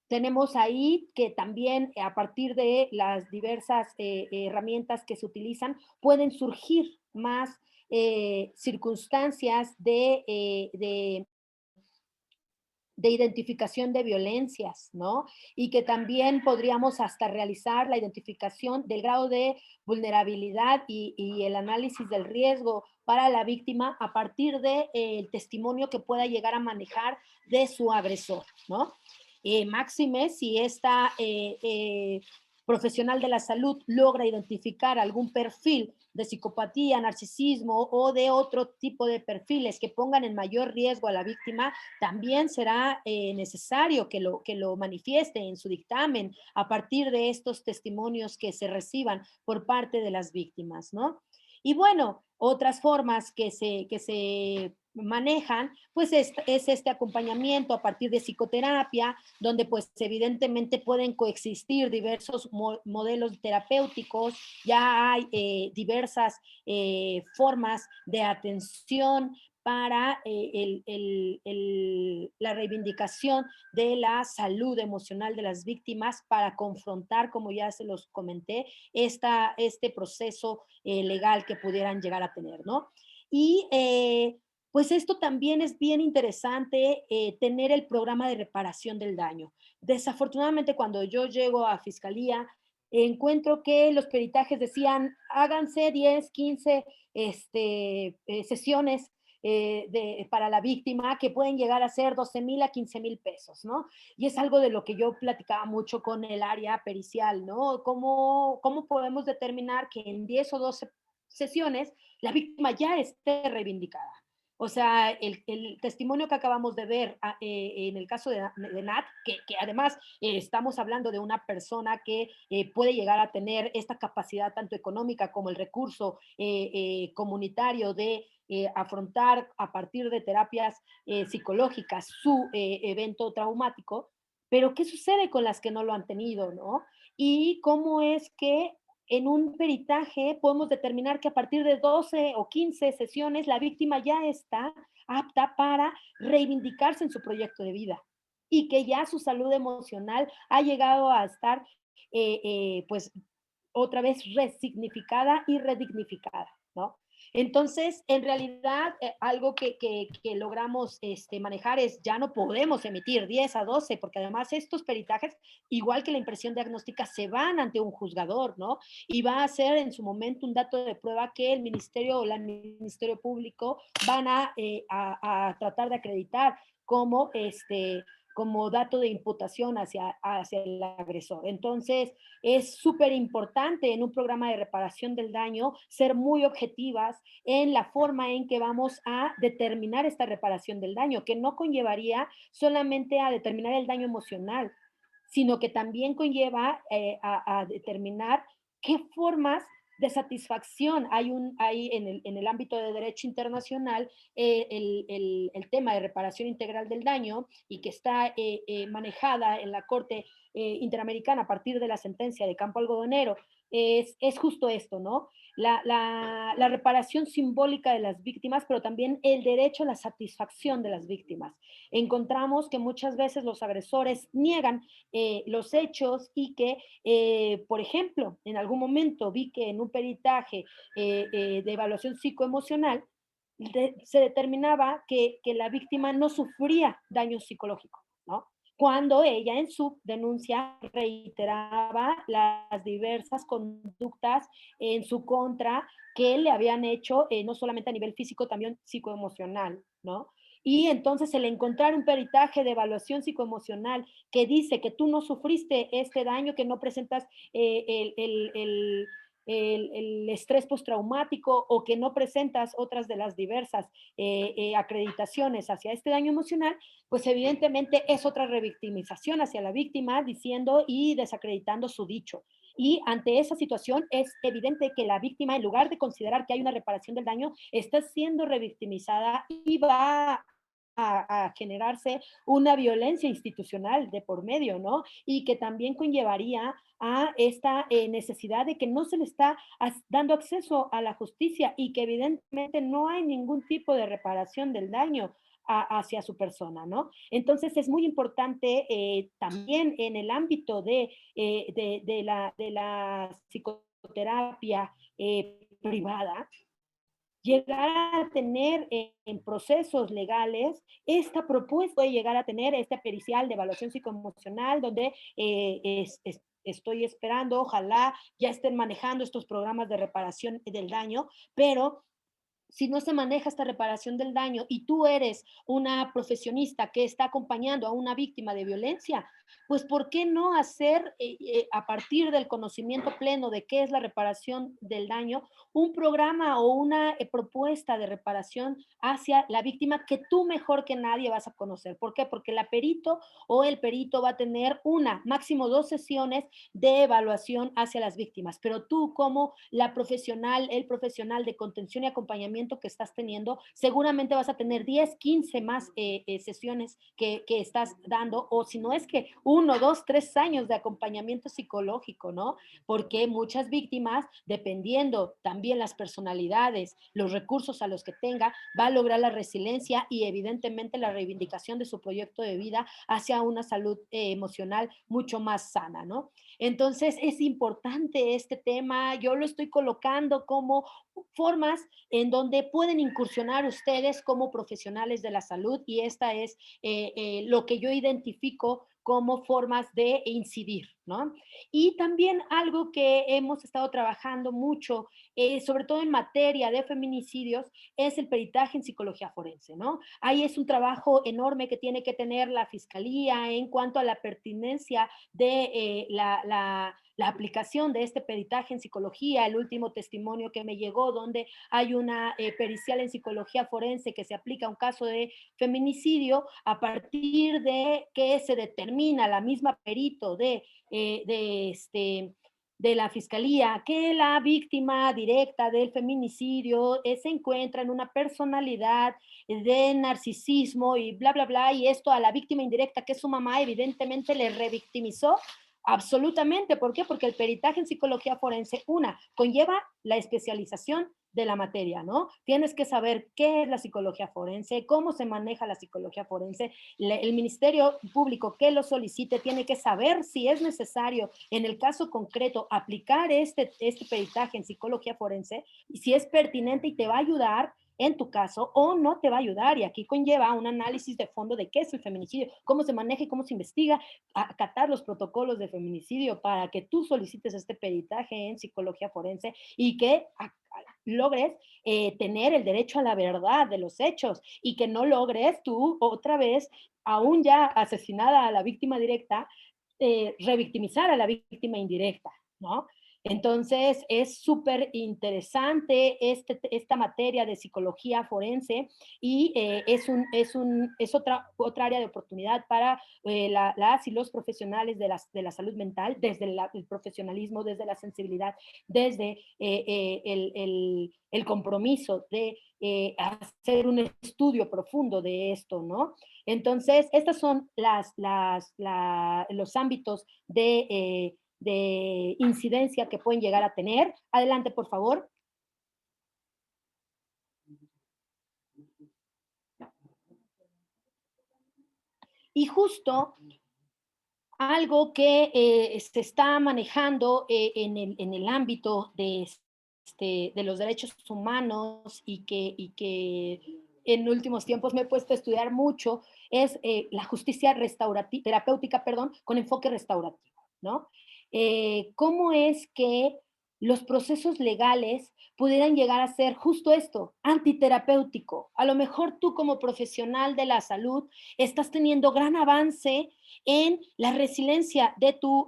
Tenemos ahí que también a partir de las diversas herramientas que se utilizan pueden surgir más circunstancias de identificación de violencias, ¿no? Y que también podríamos hasta realizar la identificación del grado de vulnerabilidad y el análisis del riesgo para la víctima a partir del testimonio que pueda llegar a manejar de su agresor, ¿no? Máxime, si esta profesional de la salud logra identificar algún perfil de psicopatía, narcisismo o de otro tipo de perfiles que pongan en mayor riesgo a la víctima, también será necesario que lo manifieste en su dictamen a partir de estos testimonios que se reciban por parte de las víctimas, ¿no? Y bueno, otras formas que se manejan, pues es este acompañamiento a partir de psicoterapia, donde pues evidentemente pueden coexistir diversos modelos terapéuticos, ya hay diversas formas de atención para la reivindicación de la salud emocional de las víctimas para confrontar, como ya se los comenté, este proceso legal que pudieran llegar a tener, ¿no? Y pues esto también es bien interesante, tener el programa de reparación del daño. Desafortunadamente, cuando yo llego a fiscalía, encuentro que los peritajes decían, háganse 10, 15 sesiones para la víctima que pueden llegar a ser 12,000 a 15,000 pesos, ¿no? Y es algo de lo que yo platicaba mucho con el área pericial, ¿no? ¿Cómo podemos determinar que en 10 o 12 sesiones la víctima ya esté reivindicada? O sea, el testimonio que acabamos de ver en el caso de Nat, que además estamos hablando de una persona que puede llegar a tener esta capacidad tanto económica como el recurso comunitario de afrontar a partir de terapias psicológicas su evento traumático, pero ¿qué sucede con las que no lo han tenido, no? Y cómo es que en un peritaje podemos determinar que a partir de 12 o 15 sesiones la víctima ya está apta para reivindicarse en su proyecto de vida y que ya su salud emocional ha llegado a estar pues otra vez resignificada y redignificada, ¿no? Entonces, en realidad, algo que logramos manejar es ya no podemos emitir 10 a 12, porque además estos peritajes, igual que la impresión diagnóstica, se van ante un juzgador, ¿no? Y va a ser en su momento un dato de prueba que el ministerio o el Ministerio Público van a tratar de acreditar como como dato de imputación hacia el agresor. Entonces, es súper importante en un programa de reparación del daño ser muy objetivas en la forma en que vamos a determinar esta reparación del daño, que no conllevaría solamente a determinar el daño emocional, sino que también conlleva a determinar qué formas de satisfacción hay en el ámbito de derecho internacional, el tema de reparación integral del daño y que está manejada en la Corte Interamericana a partir de la sentencia de Campo Algodonero, es justo esto, ¿no? La reparación simbólica de las víctimas, pero también el derecho a la satisfacción de las víctimas. Encontramos que muchas veces los agresores niegan los hechos y que, por ejemplo, en algún momento vi que en un peritaje de evaluación psicoemocional se determinaba que la víctima no sufría daño psicológico, ¿no? Cuando ella en su denuncia reiteraba las diversas conductas en su contra que le habían hecho, no solamente a nivel físico, también psicoemocional, ¿no? Y entonces el encontrar un peritaje de evaluación psicoemocional que dice que tú no sufriste este daño, que no presentas el estrés postraumático o que no presentas otras de las diversas acreditaciones hacia este daño emocional, pues evidentemente es otra revictimización hacia la víctima diciendo y desacreditando su dicho. Y ante esa situación es evidente que la víctima, en lugar de considerar que hay una reparación del daño, está siendo revictimizada y va a generarse una violencia institucional de por medio, ¿no? Y que también conllevaría a esta necesidad de que no se le está dando acceso a la justicia y que evidentemente no hay ningún tipo de reparación del daño hacia su persona, ¿no? Entonces es muy importante también en el ámbito de la psicoterapia privada, llegar a tener en procesos legales esta propuesta, puede llegar a tener este pericial de evaluación psicoemocional, donde estoy esperando, ojalá ya estén manejando estos programas de reparación del daño, pero si no se maneja esta reparación del daño y tú eres una profesionista que está acompañando a una víctima de violencia, pues ¿por qué no hacer a partir del conocimiento pleno de qué es la reparación del daño, un programa o una propuesta de reparación hacia la víctima que tú mejor que nadie vas a conocer? ¿Por qué? Porque la perito o el perito va a tener una, máximo 2 sesiones de evaluación hacia las víctimas, pero tú como la profesional, el profesional de contención y acompañamiento que estás teniendo, seguramente vas a tener 10, 15 más sesiones que estás dando, o si no es que 1, 2, 3 años de acompañamiento psicológico, ¿no? Porque muchas víctimas, dependiendo también las personalidades, los recursos a los que tenga, va a lograr la resiliencia y evidentemente la reivindicación de su proyecto de vida hacia una salud emocional mucho más sana, ¿no? Entonces es importante este tema, yo lo estoy colocando como formas en donde pueden incursionar ustedes como profesionales de la salud y esta es lo que yo identifico como formas de incidir, ¿no? Y también algo que hemos estado trabajando mucho, sobre todo en materia de feminicidios, es el peritaje en psicología forense, ¿no? Ahí es un trabajo enorme que tiene que tener la fiscalía en cuanto a la pertinencia de la aplicación de este peritaje en psicología. El último testimonio que me llegó, donde hay una pericial en psicología forense que se aplica a un caso de feminicidio, a partir de que se determina la misma perito de la fiscalía que la víctima directa del feminicidio se encuentra en una personalidad de narcisismo y bla, bla, bla, y esto a la víctima indirecta, que es su mamá, evidentemente le revictimizó absolutamente. ¿Por qué? Porque el peritaje en psicología forense, una, conlleva la especialización de la materia, ¿no? Tienes que saber qué es la psicología forense, cómo se maneja la psicología forense, el Ministerio Público que lo solicite tiene que saber si es necesario, en el caso concreto, aplicar este peritaje en psicología forense, y si es pertinente y te va a ayudar en tu caso o no te va a ayudar. Y aquí conlleva un análisis de fondo de qué es el feminicidio, cómo se maneja y cómo se investiga, acatar los protocolos de feminicidio para que tú solicites este peritaje en psicología forense y que logres tener el derecho a la verdad de los hechos y que no logres tú otra vez aún ya asesinada a la víctima directa, revictimizar a la víctima indirecta, ¿no? Entonces, es súper interesante esta materia de psicología forense y es otra área de oportunidad para las y los profesionales de la salud mental, desde el profesionalismo, desde la sensibilidad, desde el compromiso de hacer un estudio profundo de esto, ¿no? Entonces, estos son los ámbitos de incidencia que pueden llegar a tener. Adelante, por favor. Y justo algo que se está manejando en el ámbito de los derechos humanos y que en últimos tiempos me he puesto a estudiar mucho es la justicia terapéutica, perdón, con enfoque restaurativo, ¿no? ¿Cómo es que los procesos legales pudieran llegar a ser justo esto, antiterapéutico? A lo mejor tú como profesional de la salud estás teniendo gran avance en la resiliencia de tu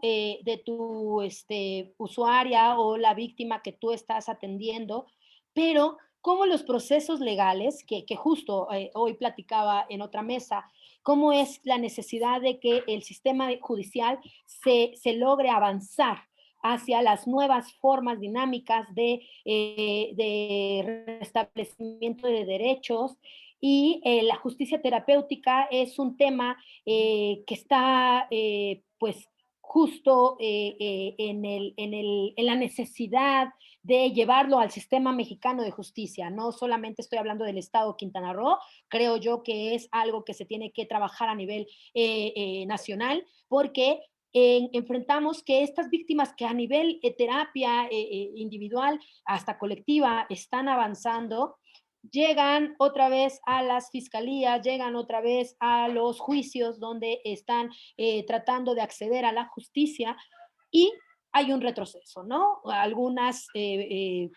usuaria o la víctima que tú estás atendiendo, pero cómo los procesos legales, que justo hoy platicaba en otra mesa, cómo es la necesidad de que el sistema judicial se logre avanzar hacia las nuevas formas dinámicas de restablecimiento de derechos y la justicia terapéutica es un tema que está pues justo en la necesidad de llevarlo al sistema mexicano de justicia. No solamente estoy hablando del Estado de Quintana Roo, creo yo que es algo que se tiene que trabajar a nivel nacional, porque enfrentamos que estas víctimas que a nivel terapia individual hasta colectiva están avanzando, llegan otra vez a las fiscalías, llegan otra vez a los juicios donde están tratando de acceder a la justicia y hay un retroceso, ¿no? Algunas que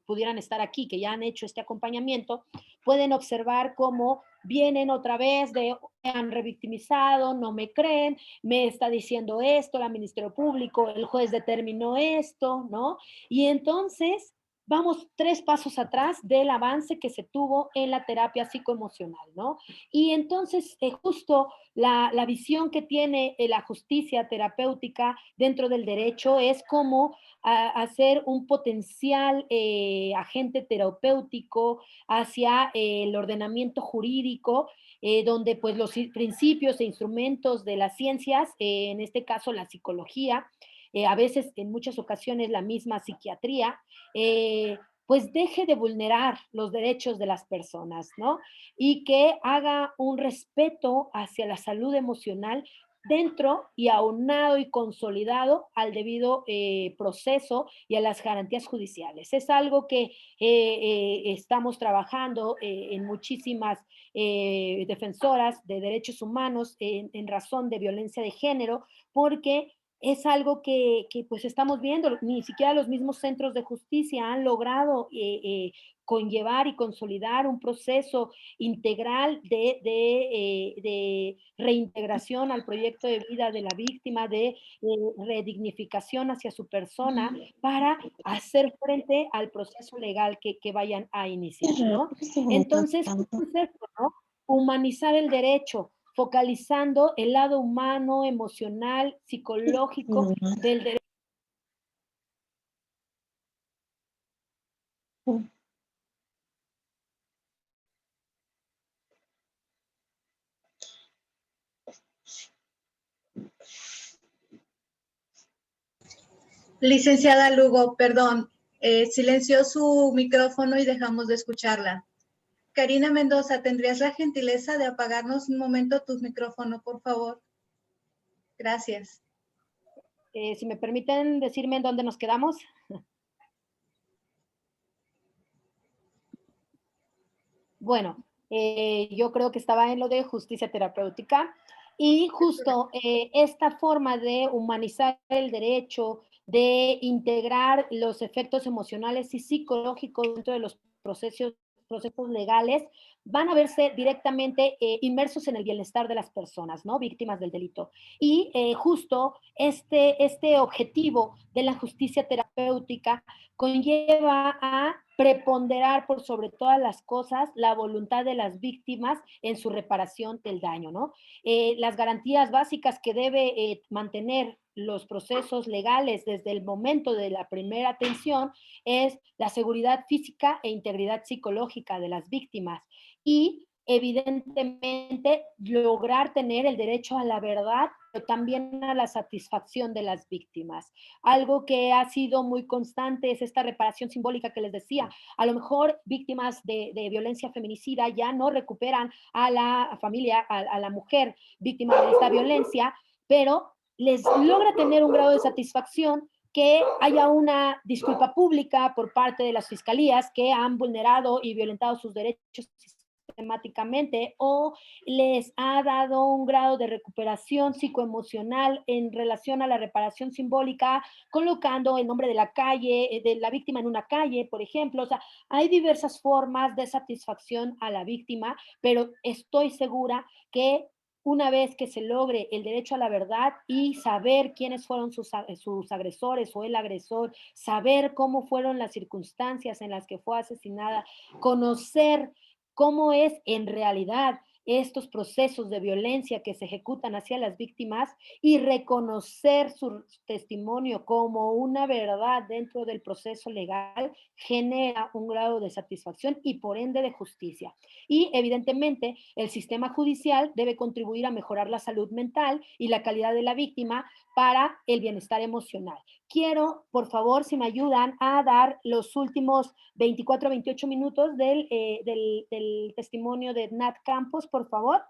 pudieran estar aquí, que ya han hecho este acompañamiento, pueden observar cómo vienen otra vez me han revictimizado, no me creen, me está diciendo esto, el Ministerio Público, el juez determinó esto, ¿no? Y entonces vamos 3 pasos atrás del avance que se tuvo en la terapia psicoemocional, ¿no? Y entonces, justo la visión que tiene la justicia terapéutica dentro del derecho es cómo hacer un potencial agente terapéutico hacia el ordenamiento jurídico, donde pues los principios e instrumentos de las ciencias, en este caso la psicología, a veces en muchas ocasiones la misma psiquiatría, pues deje de vulnerar los derechos de las personas, ¿no? Y que haga un respeto hacia la salud emocional dentro y aunado y consolidado al debido proceso y a las garantías judiciales. Es algo que estamos trabajando en muchísimas defensoras de derechos humanos en razón de violencia de género, porque es algo que pues estamos viendo, ni siquiera los mismos centros de justicia han logrado conllevar y consolidar un proceso integral de reintegración al proyecto de vida de la víctima, de redignificación hacia su persona para hacer frente al proceso legal que vayan a iniciar, ¿no? Entonces, ¿no? Humanizar el derecho, focalizando el lado humano, emocional, psicológico del derecho. Licenciada Lugo, perdón, silenció su micrófono y dejamos de escucharla. Karina Mendoza, ¿tendrías la gentileza de apagarnos un momento tu micrófono, por favor? Gracias. Si me permiten decirme en dónde nos quedamos. Bueno, yo creo que estaba en lo de justicia terapéutica y justo esta forma de humanizar el derecho, de integrar los efectos emocionales y psicológicos dentro de los procesos procesos legales van a verse directamente inmersos en el bienestar de las personas, ¿no? Víctimas del delito. Y justo este objetivo de la justicia terapéutica conlleva a preponderar por sobre todas las cosas la voluntad de las víctimas en su reparación del daño, ¿no? Las garantías básicas que debe mantener los procesos legales desde el momento de la primera atención es la seguridad física e integridad psicológica de las víctimas y evidentemente lograr tener el derecho a la verdad, pero también a la satisfacción de las víctimas. Algo que ha sido muy constante es esta reparación simbólica que les decía. A lo mejor víctimas de violencia feminicida ya no recuperan a la familia, a la mujer víctima de esta violencia, pero les logra tener un grado de satisfacción que haya una disculpa pública por parte de las fiscalías que han vulnerado y violentado sus derechos sistemáticamente o les ha dado un grado de recuperación psicoemocional en relación a la reparación simbólica, colocando el nombre de la calle, de la víctima en una calle, por ejemplo. O sea, hay diversas formas de satisfacción a la víctima, pero estoy segura que una vez que se logre el derecho a la verdad y saber quiénes fueron sus agresores o el agresor, saber cómo fueron las circunstancias en las que fue asesinada, conocer cómo es en realidad estos procesos de violencia que se ejecutan hacia las víctimas y reconocer su testimonio como una verdad dentro del proceso legal genera un grado de satisfacción y por ende de justicia. Y evidentemente el sistema judicial debe contribuir a mejorar la salud mental y la calidad de la víctima para el bienestar emocional. Quiero, por favor, si me ayudan a dar los últimos 24 a 28 minutos del testimonio de Nat Campos, por favor.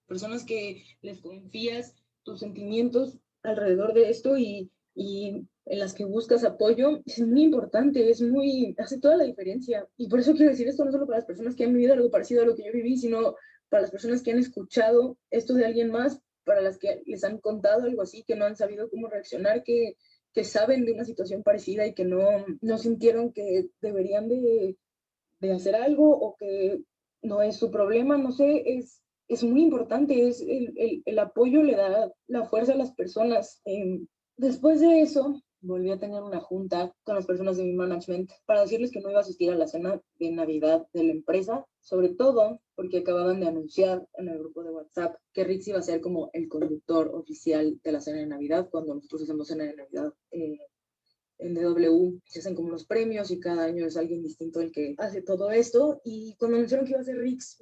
Personas que les confías tus sentimientos alrededor de esto y en las que buscas apoyo, es muy importante, hace toda la diferencia. Y por eso quiero decir esto no solo para las personas que han vivido algo parecido a lo que yo viví, sino para las personas que han escuchado esto de alguien más, para las que les han contado algo así, que no han sabido cómo reaccionar, que saben de una situación parecida y que no sintieron que deberían de hacer algo o que no es su problema, no sé, es muy importante, el apoyo le da la fuerza a las personas. Después de eso, volví a tener una junta con las personas de mi management para decirles que no iba a asistir a la cena de Navidad de la empresa, sobre todo porque acababan de anunciar en el grupo de WhatsApp que Rix iba a ser como el conductor oficial de la cena de Navidad cuando nosotros hacemos cena de Navidad. En DW se hacen como los premios y cada año es alguien distinto el que hace todo esto. Y cuando anunciaron que iba a ser Rix,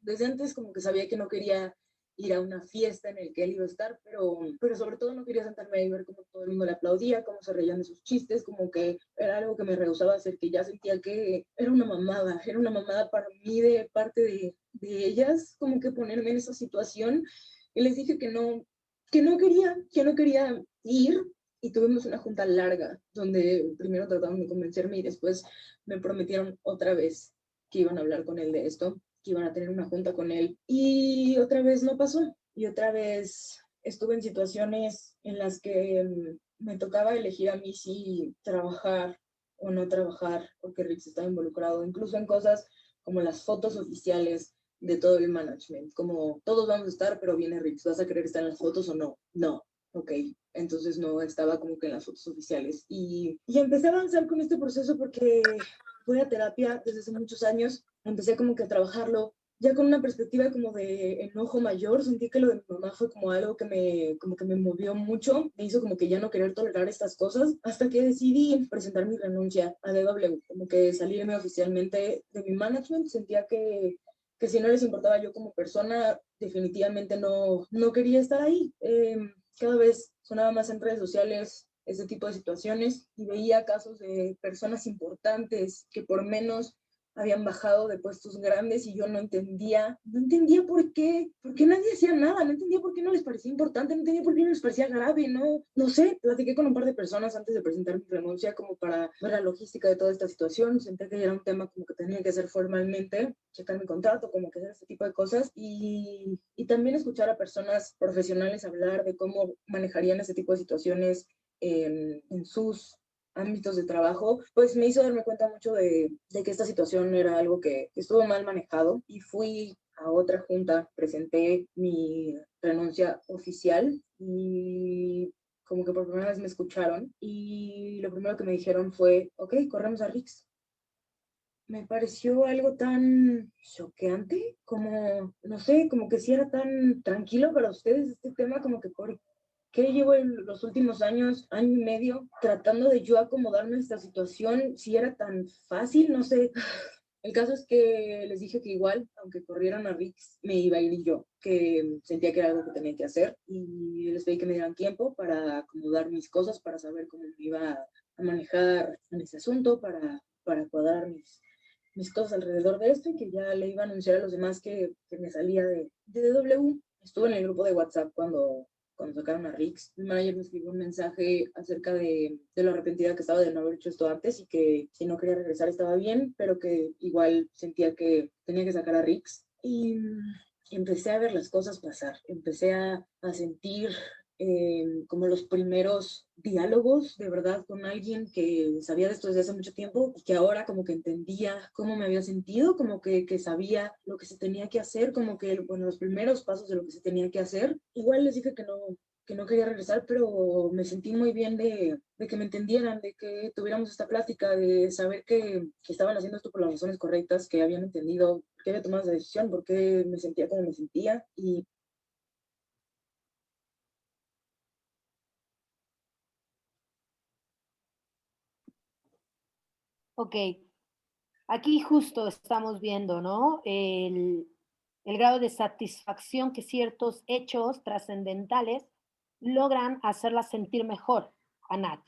desde antes como que sabía que no quería ir a una fiesta en el que él iba a estar, pero sobre todo no quería sentarme ahí y ver cómo todo el mundo le aplaudía, cómo se reían de sus chistes, como que era algo que me rehusaba hacer, que ya sentía que era una mamada para mí de parte de ellas, como que ponerme en esa situación. Y les dije que no quería ir, y tuvimos una junta larga donde primero trataron de convencerme y después me prometieron otra vez que iban a hablar con él de esto, que iban a tener una junta con él y otra vez no pasó y otra vez estuve en situaciones en las que me tocaba elegir a mí si trabajar o no trabajar porque Rix estaba involucrado, incluso en cosas como las fotos oficiales de todo el management, como todos vamos a estar, pero viene Rix, ¿vas a querer estar en las fotos o no? No. Ok, entonces no estaba como que en las fotos oficiales. Y empecé a avanzar con este proceso porque voy a terapia desde hace muchos años. Empecé como que a trabajarlo ya con una perspectiva como de enojo mayor, sentí que lo de mi mamá fue como algo como que me movió mucho, me hizo como que ya no querer tolerar estas cosas, hasta que decidí presentar mi renuncia a DW, como que salirme oficialmente de mi management. Sentía que si no les importaba yo como persona, definitivamente no quería estar ahí. Cada vez sonaba más en redes sociales ese tipo de situaciones y veía casos de personas importantes que por menos habían bajado de puestos grandes y yo no entendía por qué nadie hacía nada, no entendía por qué no les parecía importante, no entendía por qué no les parecía grave, no sé. Platiqué con un par de personas antes de presentar mi renuncia como para ver la logística de toda esta situación. Senté que era un tema como que tenía que hacer formalmente, checar mi contrato, como que hacer este tipo de cosas y también escuchar a personas profesionales hablar de cómo manejarían ese tipo de situaciones en sus ámbitos de trabajo, pues me hizo darme cuenta mucho de que esta situación era algo que estuvo mal manejado y fui a otra junta, presenté mi renuncia oficial y como que por primera vez me escucharon y lo primero que me dijeron fue, ok, corremos a Rix. Me pareció algo tan choqueante, como, no sé, como que si era tan tranquilo para ustedes este tema, como que por qué llevo los últimos años, año y medio, tratando de yo acomodarme a esta situación, si era tan fácil, no sé. El caso es que les dije que igual, aunque corrieran a Rix, me iba a ir yo, que sentía que era algo que tenía que hacer y les pedí que me dieran tiempo para acomodar mis cosas, para saber cómo me iba a manejar en ese asunto, para cuadrar mis cosas alrededor de esto y que ya le iba a anunciar a los demás que me salía de DW. Estuve en el grupo de WhatsApp cuando sacaron a Rix. Mi manager me escribió un mensaje acerca de lo arrepentida que estaba de no haber hecho esto antes y que si no quería regresar estaba bien, pero que igual sentía que tenía que sacar a Rix. Y empecé a ver las cosas pasar, empecé a sentir como los primeros diálogos de verdad con alguien que sabía de esto desde hace mucho tiempo y que ahora como que entendía cómo me había sentido, como que sabía lo que se tenía que hacer, como que, bueno, los primeros pasos de lo que se tenía que hacer. Igual les dije que no quería regresar, pero me sentí muy bien de que me entendieran, de que tuviéramos esta plática, de saber que estaban haciendo esto por las razones correctas, que habían entendido por qué había tomado esa decisión, por qué me sentía como me sentía y Ok, aquí justo estamos viendo, ¿no? El grado de satisfacción que ciertos hechos trascendentales logran hacerla sentir mejor a Nat,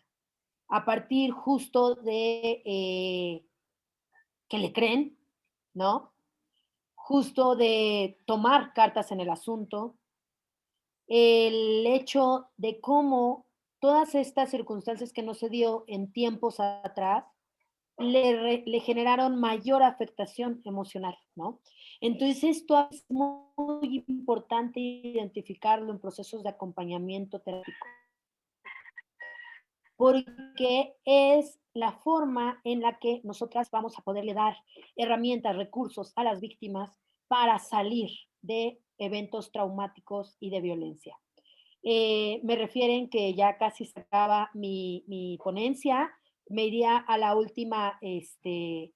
a partir justo de que le creen, ¿no? Justo de tomar cartas en el asunto, el hecho de cómo todas estas circunstancias que no se dio en tiempos atrás le generaron mayor afectación emocional, ¿no? Entonces, esto es muy importante identificarlo en procesos de acompañamiento terapéutico, porque es la forma en la que nosotras vamos a poderle dar herramientas, recursos a las víctimas para salir de eventos traumáticos y de violencia. Me refieren que ya casi se acaba mi ponencia, me iría a la última eh,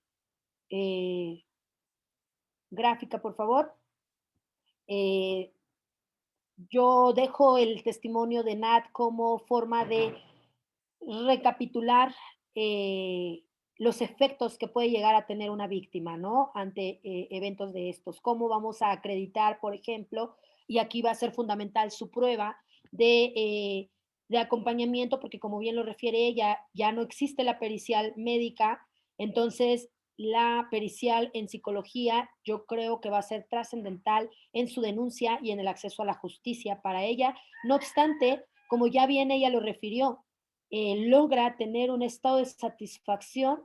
gráfica, por favor. Eh, yo dejo el testimonio de Nat como forma de recapitular los efectos que puede llegar a tener una víctima, ¿no? Ante eventos de estos. ¿Cómo vamos a acreditar, por ejemplo, y aquí va a ser fundamental su prueba de acompañamiento, porque como bien lo refiere ella, ya no existe la pericial médica, entonces la pericial en psicología yo creo que va a ser trascendental en su denuncia y en el acceso a la justicia para ella. No obstante, como ya bien ella lo refirió, logra tener un estado de satisfacción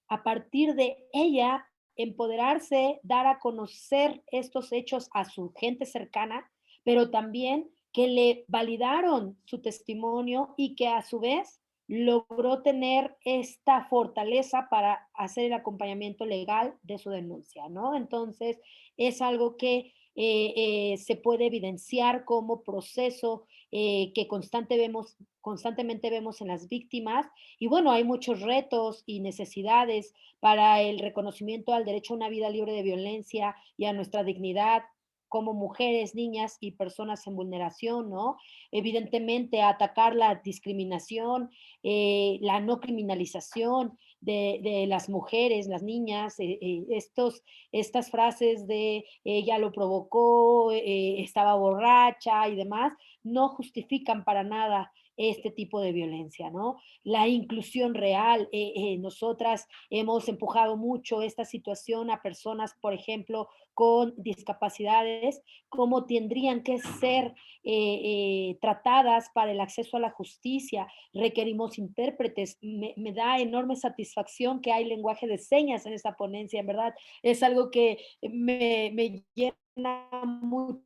a partir de ella empoderarse, dar a conocer estos hechos a su gente cercana, pero también que le validaron su testimonio y que a su vez logró tener esta fortaleza para hacer el acompañamiento legal de su denuncia, ¿no? Entonces, es algo que se puede evidenciar como proceso que constantemente vemos en las víctimas. Y bueno, hay muchos retos y necesidades para el reconocimiento al derecho a una vida libre de violencia y a nuestra dignidad como mujeres, niñas y personas en vulneración, ¿no? Evidentemente, atacar la discriminación, la no criminalización de las mujeres, las niñas, estas frases de ella lo provocó, estaba borracha y demás, no justifican para nada este tipo de violencia, ¿no? La inclusión real, nosotras hemos empujado mucho esta situación a personas, por ejemplo, con discapacidades, cómo tendrían que ser tratadas para el acceso a la justicia. Requerimos intérpretes. Me da enorme satisfacción que hay lenguaje de señas en esta ponencia, en verdad. Es algo que me llena mucho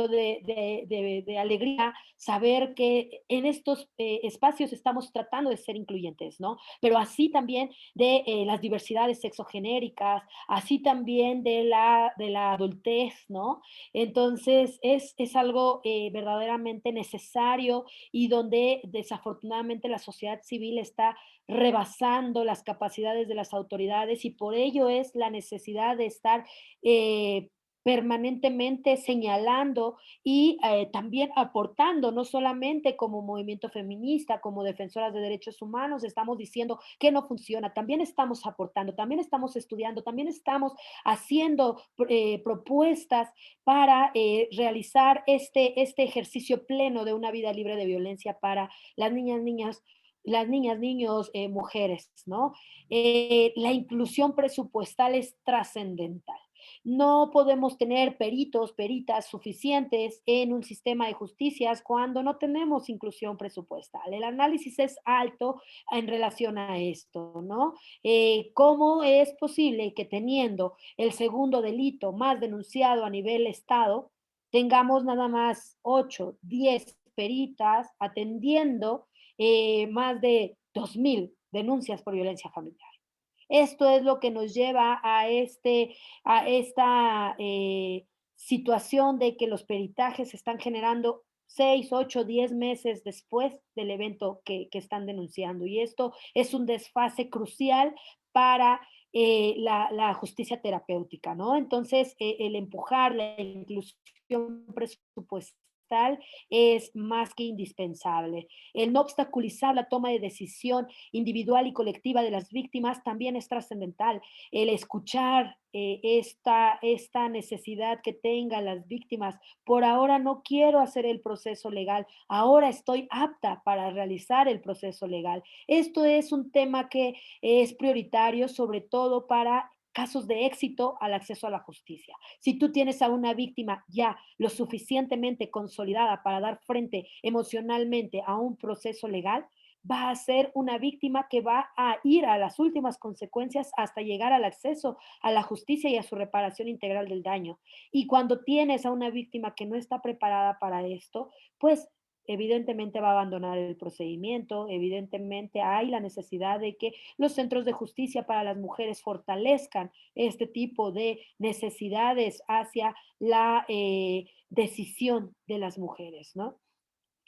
de alegría saber que en estos espacios estamos tratando de ser incluyentes, ¿no? Pero así también de las diversidades sexogenéricas, así también de la adultez, ¿no? Entonces, es algo verdaderamente necesario y donde desafortunadamente la sociedad civil está rebasando las capacidades de las autoridades y por ello es la necesidad de estar permanentemente señalando y también aportando, no solamente como movimiento feminista, como defensoras de derechos humanos, estamos diciendo que no funciona, también estamos aportando, también estamos estudiando, también estamos haciendo propuestas para realizar este ejercicio pleno de una vida libre de violencia para las niñas, niños, mujeres, ¿no? La inclusión presupuestal es trascendental. No podemos tener peritos, peritas suficientes en un sistema de justicias cuando no tenemos inclusión presupuestal. El análisis es alto en relación a esto, ¿no? ¿Cómo es posible que teniendo el segundo delito más denunciado a nivel Estado, tengamos nada más 8, 10 peritas atendiendo más de 2.000 denuncias por violencia familiar? Esto es lo que nos lleva a esta situación de que los peritajes se están generando 6, 8, 10 meses después del evento que están denunciando. Y esto es un desfase crucial para la justicia terapéutica, ¿no? Entonces, el empujar la inclusión presupuestal es más que indispensable. El no obstaculizar la toma de decisión individual y colectiva de las víctimas también es trascendental. El escuchar esta necesidad que tengan las víctimas. Por ahora no quiero hacer el proceso legal, ahora estoy apta para realizar el proceso legal. Esto es un tema que es prioritario, sobre todo para casos de éxito al acceso a la justicia. Si tú tienes a una víctima ya lo suficientemente consolidada para dar frente emocionalmente a un proceso legal, va a ser una víctima que va a ir a las últimas consecuencias hasta llegar al acceso a la justicia y a su reparación integral del daño. Y cuando tienes a una víctima que no está preparada para esto, pues evidentemente va a abandonar el procedimiento, evidentemente hay la necesidad de que los centros de justicia para las mujeres fortalezcan este tipo de necesidades hacia la decisión de las mujeres, ¿no?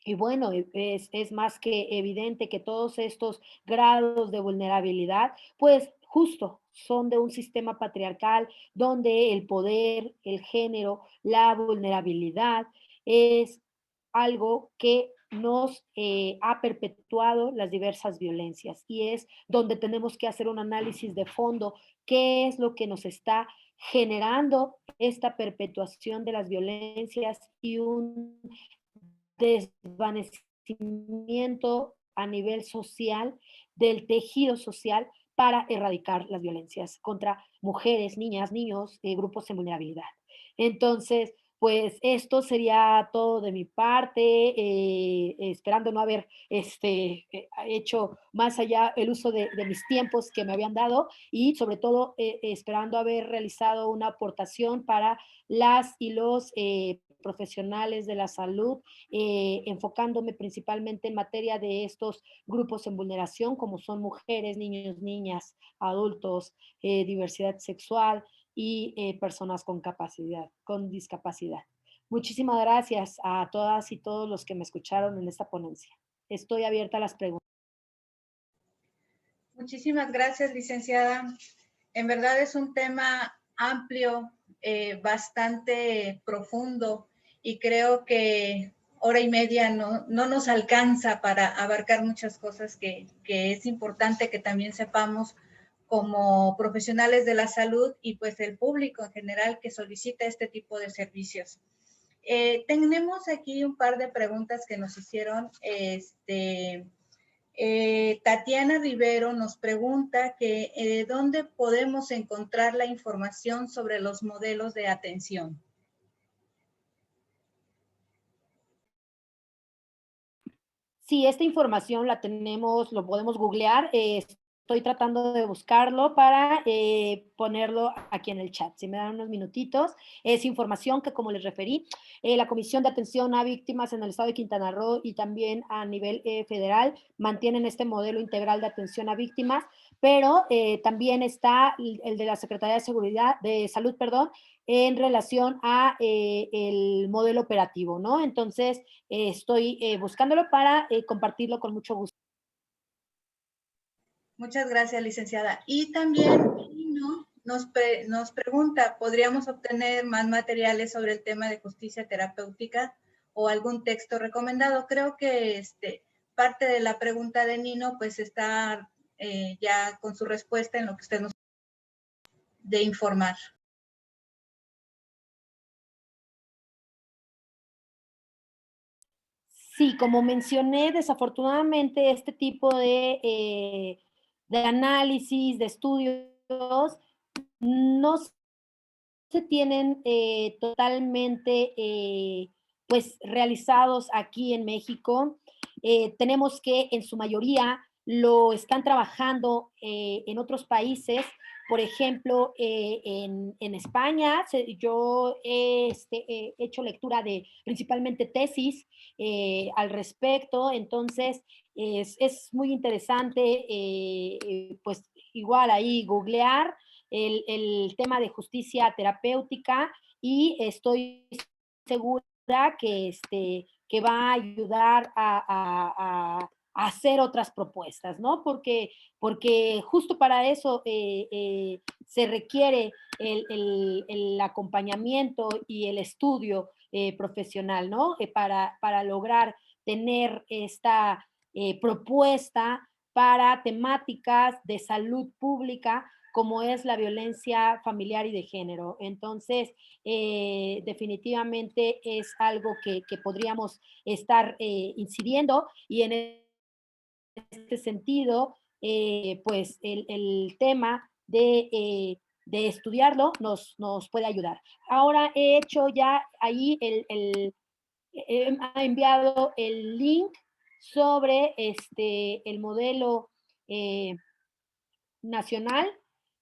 Y bueno, es más que evidente que todos estos grados de vulnerabilidad, pues justo son de un sistema patriarcal donde el poder, el género, la vulnerabilidad es algo que nos ha perpetuado las diversas violencias y es donde tenemos que hacer un análisis de fondo, qué es lo que nos está generando esta perpetuación de las violencias y un desvanecimiento a nivel social del tejido social para erradicar las violencias contra mujeres, niñas, niños, grupos en vulnerabilidad. Entonces, pues esto sería todo de mi parte, esperando no haber hecho más allá el uso de mis tiempos que me habían dado y sobre todo esperando haber realizado una aportación para las y los profesionales de la salud, enfocándome principalmente en materia de estos grupos en vulneración, como son mujeres, niños, niñas, adultos, diversidad sexual, y personas con discapacidad. Muchísimas gracias a todas y todos los que me escucharon en esta ponencia. Estoy abierta a las preguntas. Muchísimas gracias, licenciada. En verdad es un tema amplio, bastante profundo, y creo que hora y media no nos alcanza para abarcar muchas cosas que es importante que también sepamos como profesionales de la salud y pues el público en general que solicita este tipo de servicios. Tenemos aquí un par de preguntas que nos hicieron. Tatiana Rivero nos pregunta que ¿dónde podemos encontrar la información sobre los modelos de atención? Sí, esta información la tenemos, lo podemos googlear. Estoy tratando de buscarlo para ponerlo aquí en el chat. Si me dan unos minutitos, es información que, como les referí, la Comisión de Atención a Víctimas en el Estado de Quintana Roo y también a nivel federal mantienen este modelo integral de atención a víctimas, pero también está el de la Secretaría de Seguridad, de Salud, perdón, en relación a el modelo operativo, ¿no? Entonces, estoy buscándolo para compartirlo con mucho gusto. Muchas gracias, licenciada. Y también Nino nos pregunta, ¿podríamos obtener más materiales sobre el tema de justicia terapéutica o algún texto recomendado? Creo que parte de la pregunta de Nino pues está ya con su respuesta en lo que usted nos de informar. Sí, como mencioné, desafortunadamente este tipo de análisis, de estudios, no se tienen totalmente pues realizados aquí en México. Tenemos que en su mayoría lo están trabajando en otros países. Por ejemplo, en España, yo he hecho lectura de principalmente tesis al respecto, entonces es muy interesante, pues igual ahí googlear el tema de justicia terapéutica y estoy segura que va a ayudar a hacer otras propuestas, ¿no? Porque justo para eso se requiere el acompañamiento y el estudio profesional, ¿no? Para lograr tener esta propuesta para temáticas de salud pública como es la violencia familiar y de género. Entonces, definitivamente es algo que podríamos estar incidiendo y en este sentido, pues el tema de estudiarlo nos puede ayudar. Ahora he hecho ya ahí he enviado el link sobre el modelo nacional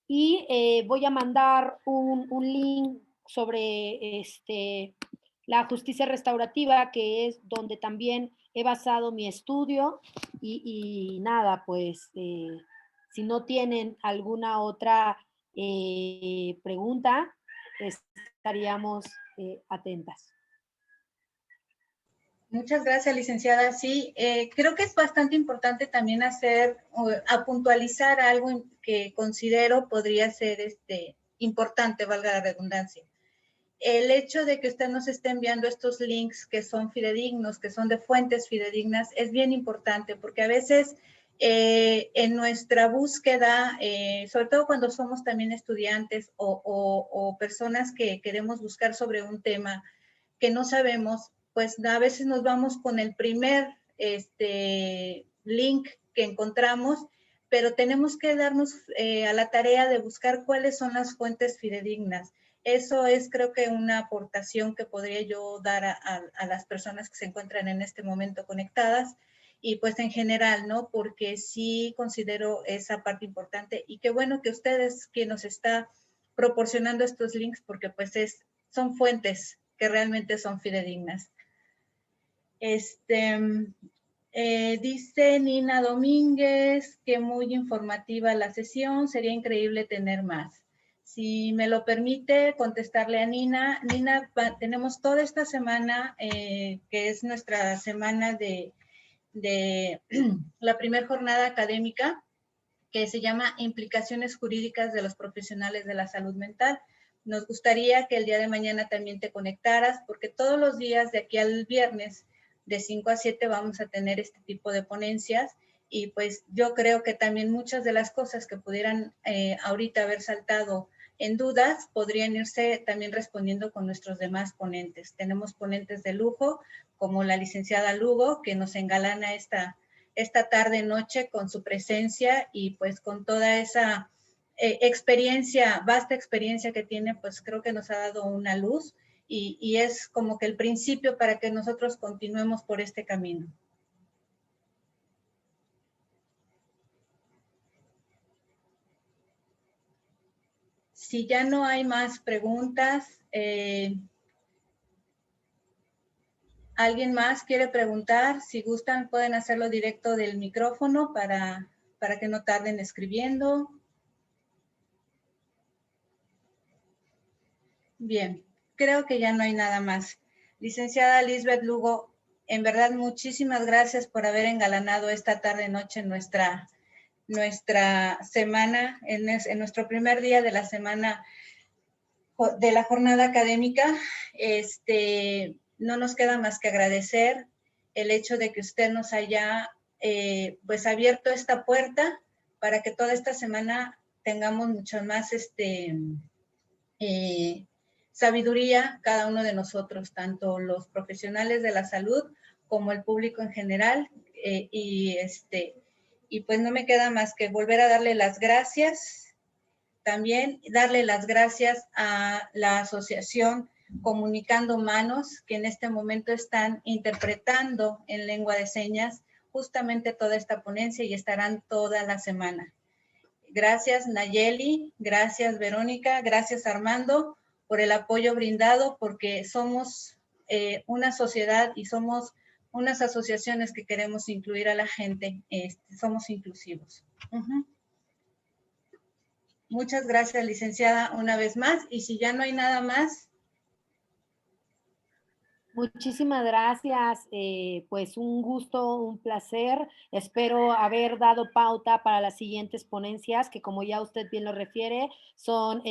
y voy a mandar un link sobre la justicia restaurativa, que es donde también he basado mi estudio y nada, pues si no tienen alguna otra pregunta, estaríamos atentas. Muchas gracias, licenciada. Sí, creo que es bastante importante también a puntualizar algo que considero podría ser importante, valga la redundancia. El hecho de que usted nos esté enviando estos links que son fidedignos, que son de fuentes fidedignas, es bien importante porque a veces en nuestra búsqueda, sobre todo cuando somos también estudiantes o personas que queremos buscar sobre un tema que no sabemos, pues a veces nos vamos con el primer link que encontramos, pero tenemos que darnos a la tarea de buscar cuáles son las fuentes fidedignas. Eso es, creo que, una aportación que podría yo dar a las personas que se encuentran en este momento conectadas y pues en general, ¿no? Porque sí considero esa parte importante y qué bueno que ustedes, quien nos está proporcionando estos links, porque pues son fuentes que realmente son fidedignas. Dice Nina Domínguez que muy informativa la sesión, sería increíble tener más. Si me lo permite, contestarle a Nina. Nina, tenemos toda esta semana, que es nuestra semana de la primera jornada académica, que se llama Implicaciones Jurídicas de los Profesionales de la Salud Mental. Nos gustaría que el día de mañana también te conectaras, porque todos los días de aquí al viernes, de 5 a 7, vamos a tener este tipo de ponencias, y pues yo creo que también muchas de las cosas que pudieran ahorita haber saltado en dudas, podrían irse también respondiendo con nuestros demás ponentes. Tenemos ponentes de lujo, como la licenciada Lugo, que nos engalana esta tarde-noche con su presencia, y pues con toda esa experiencia, vasta experiencia que tiene, pues creo que nos ha dado una luz, y es como que el principio para que nosotros continuemos por este camino. Si ya no hay más preguntas, ¿alguien más quiere preguntar? Si gustan, pueden hacerlo directo del micrófono para que no tarden escribiendo. Bien, creo que ya no hay nada más. Licenciada Lisbeth Lugo, en verdad, muchísimas gracias por haber engalanado esta tarde-noche nuestra semana, en nuestro primer día de la semana de la jornada académica. No nos queda más que agradecer el hecho de que usted nos haya pues abierto esta puerta para que toda esta semana tengamos mucho más sabiduría cada uno de nosotros, tanto los profesionales de la salud como el público en general, y pues no me queda más que volver a darle las gracias. También darle las gracias a la asociación Comunicando Manos, que en este momento están interpretando en lengua de señas justamente toda esta ponencia, y estarán toda la semana. Gracias Nayeli, gracias Verónica, gracias Armando por el apoyo brindado, porque somos una sociedad y somos unas asociaciones que queremos incluir a la gente, somos inclusivos. Muchas gracias, licenciada, una vez más, y si ya no hay nada más. Muchísimas gracias, pues un gusto, un placer. Espero haber dado pauta para las siguientes ponencias, que como ya usted bien lo refiere, son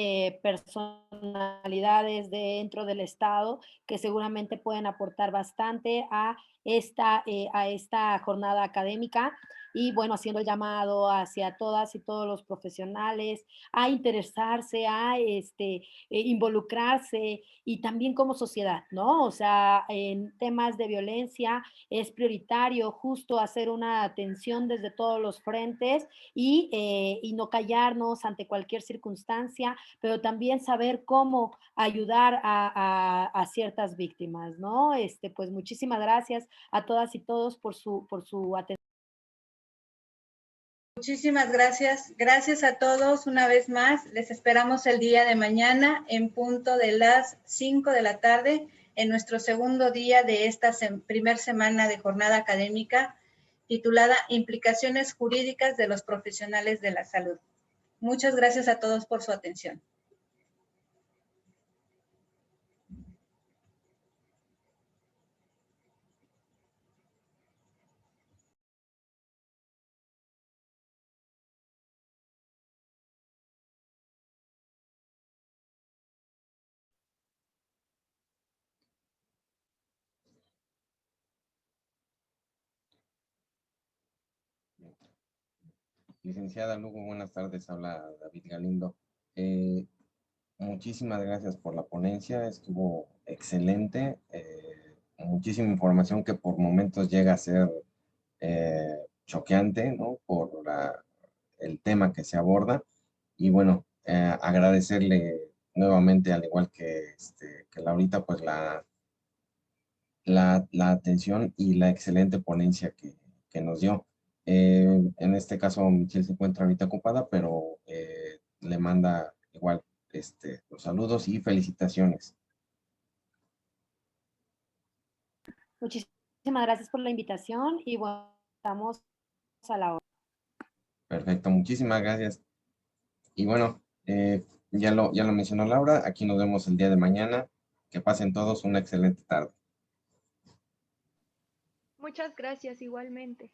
personalidades dentro del Estado que seguramente pueden aportar bastante a esta jornada académica. Y bueno, haciendo el llamado hacia todas y todos los profesionales a interesarse, a involucrarse, y también como sociedad, ¿no? O sea, en temas de violencia es prioritario justo hacer una atención desde todos los frentes, y no callarnos ante cualquier circunstancia, pero también saber cómo ayudar a ciertas víctimas, ¿no? Pues muchísimas gracias a todas y todos por su atención. Muchísimas gracias. Gracias a todos una vez más. Les esperamos el día de mañana en punto de las 5 de la tarde en nuestro segundo día de esta primer semana de jornada académica titulada Implicaciones Jurídicas de los Profesionales de la Salud. Muchas gracias a todos por su atención. Licenciada Lugo, buenas tardes, habla David Galindo. Muchísimas gracias por la ponencia, estuvo excelente, muchísima información que por momentos llega a ser choqueante, ¿no? Por el tema que se aborda, y bueno, agradecerle nuevamente, al igual que Laurita, pues la atención y la excelente ponencia que nos dio. En este caso, Michelle se encuentra ahorita ocupada, pero le manda igual los saludos y felicitaciones. Muchísimas gracias por la invitación, y bueno, estamos a la hora. Perfecto, muchísimas gracias. Y bueno, ya lo mencionó Laura, aquí nos vemos el día de mañana. Que pasen todos una excelente tarde. Muchas gracias igualmente.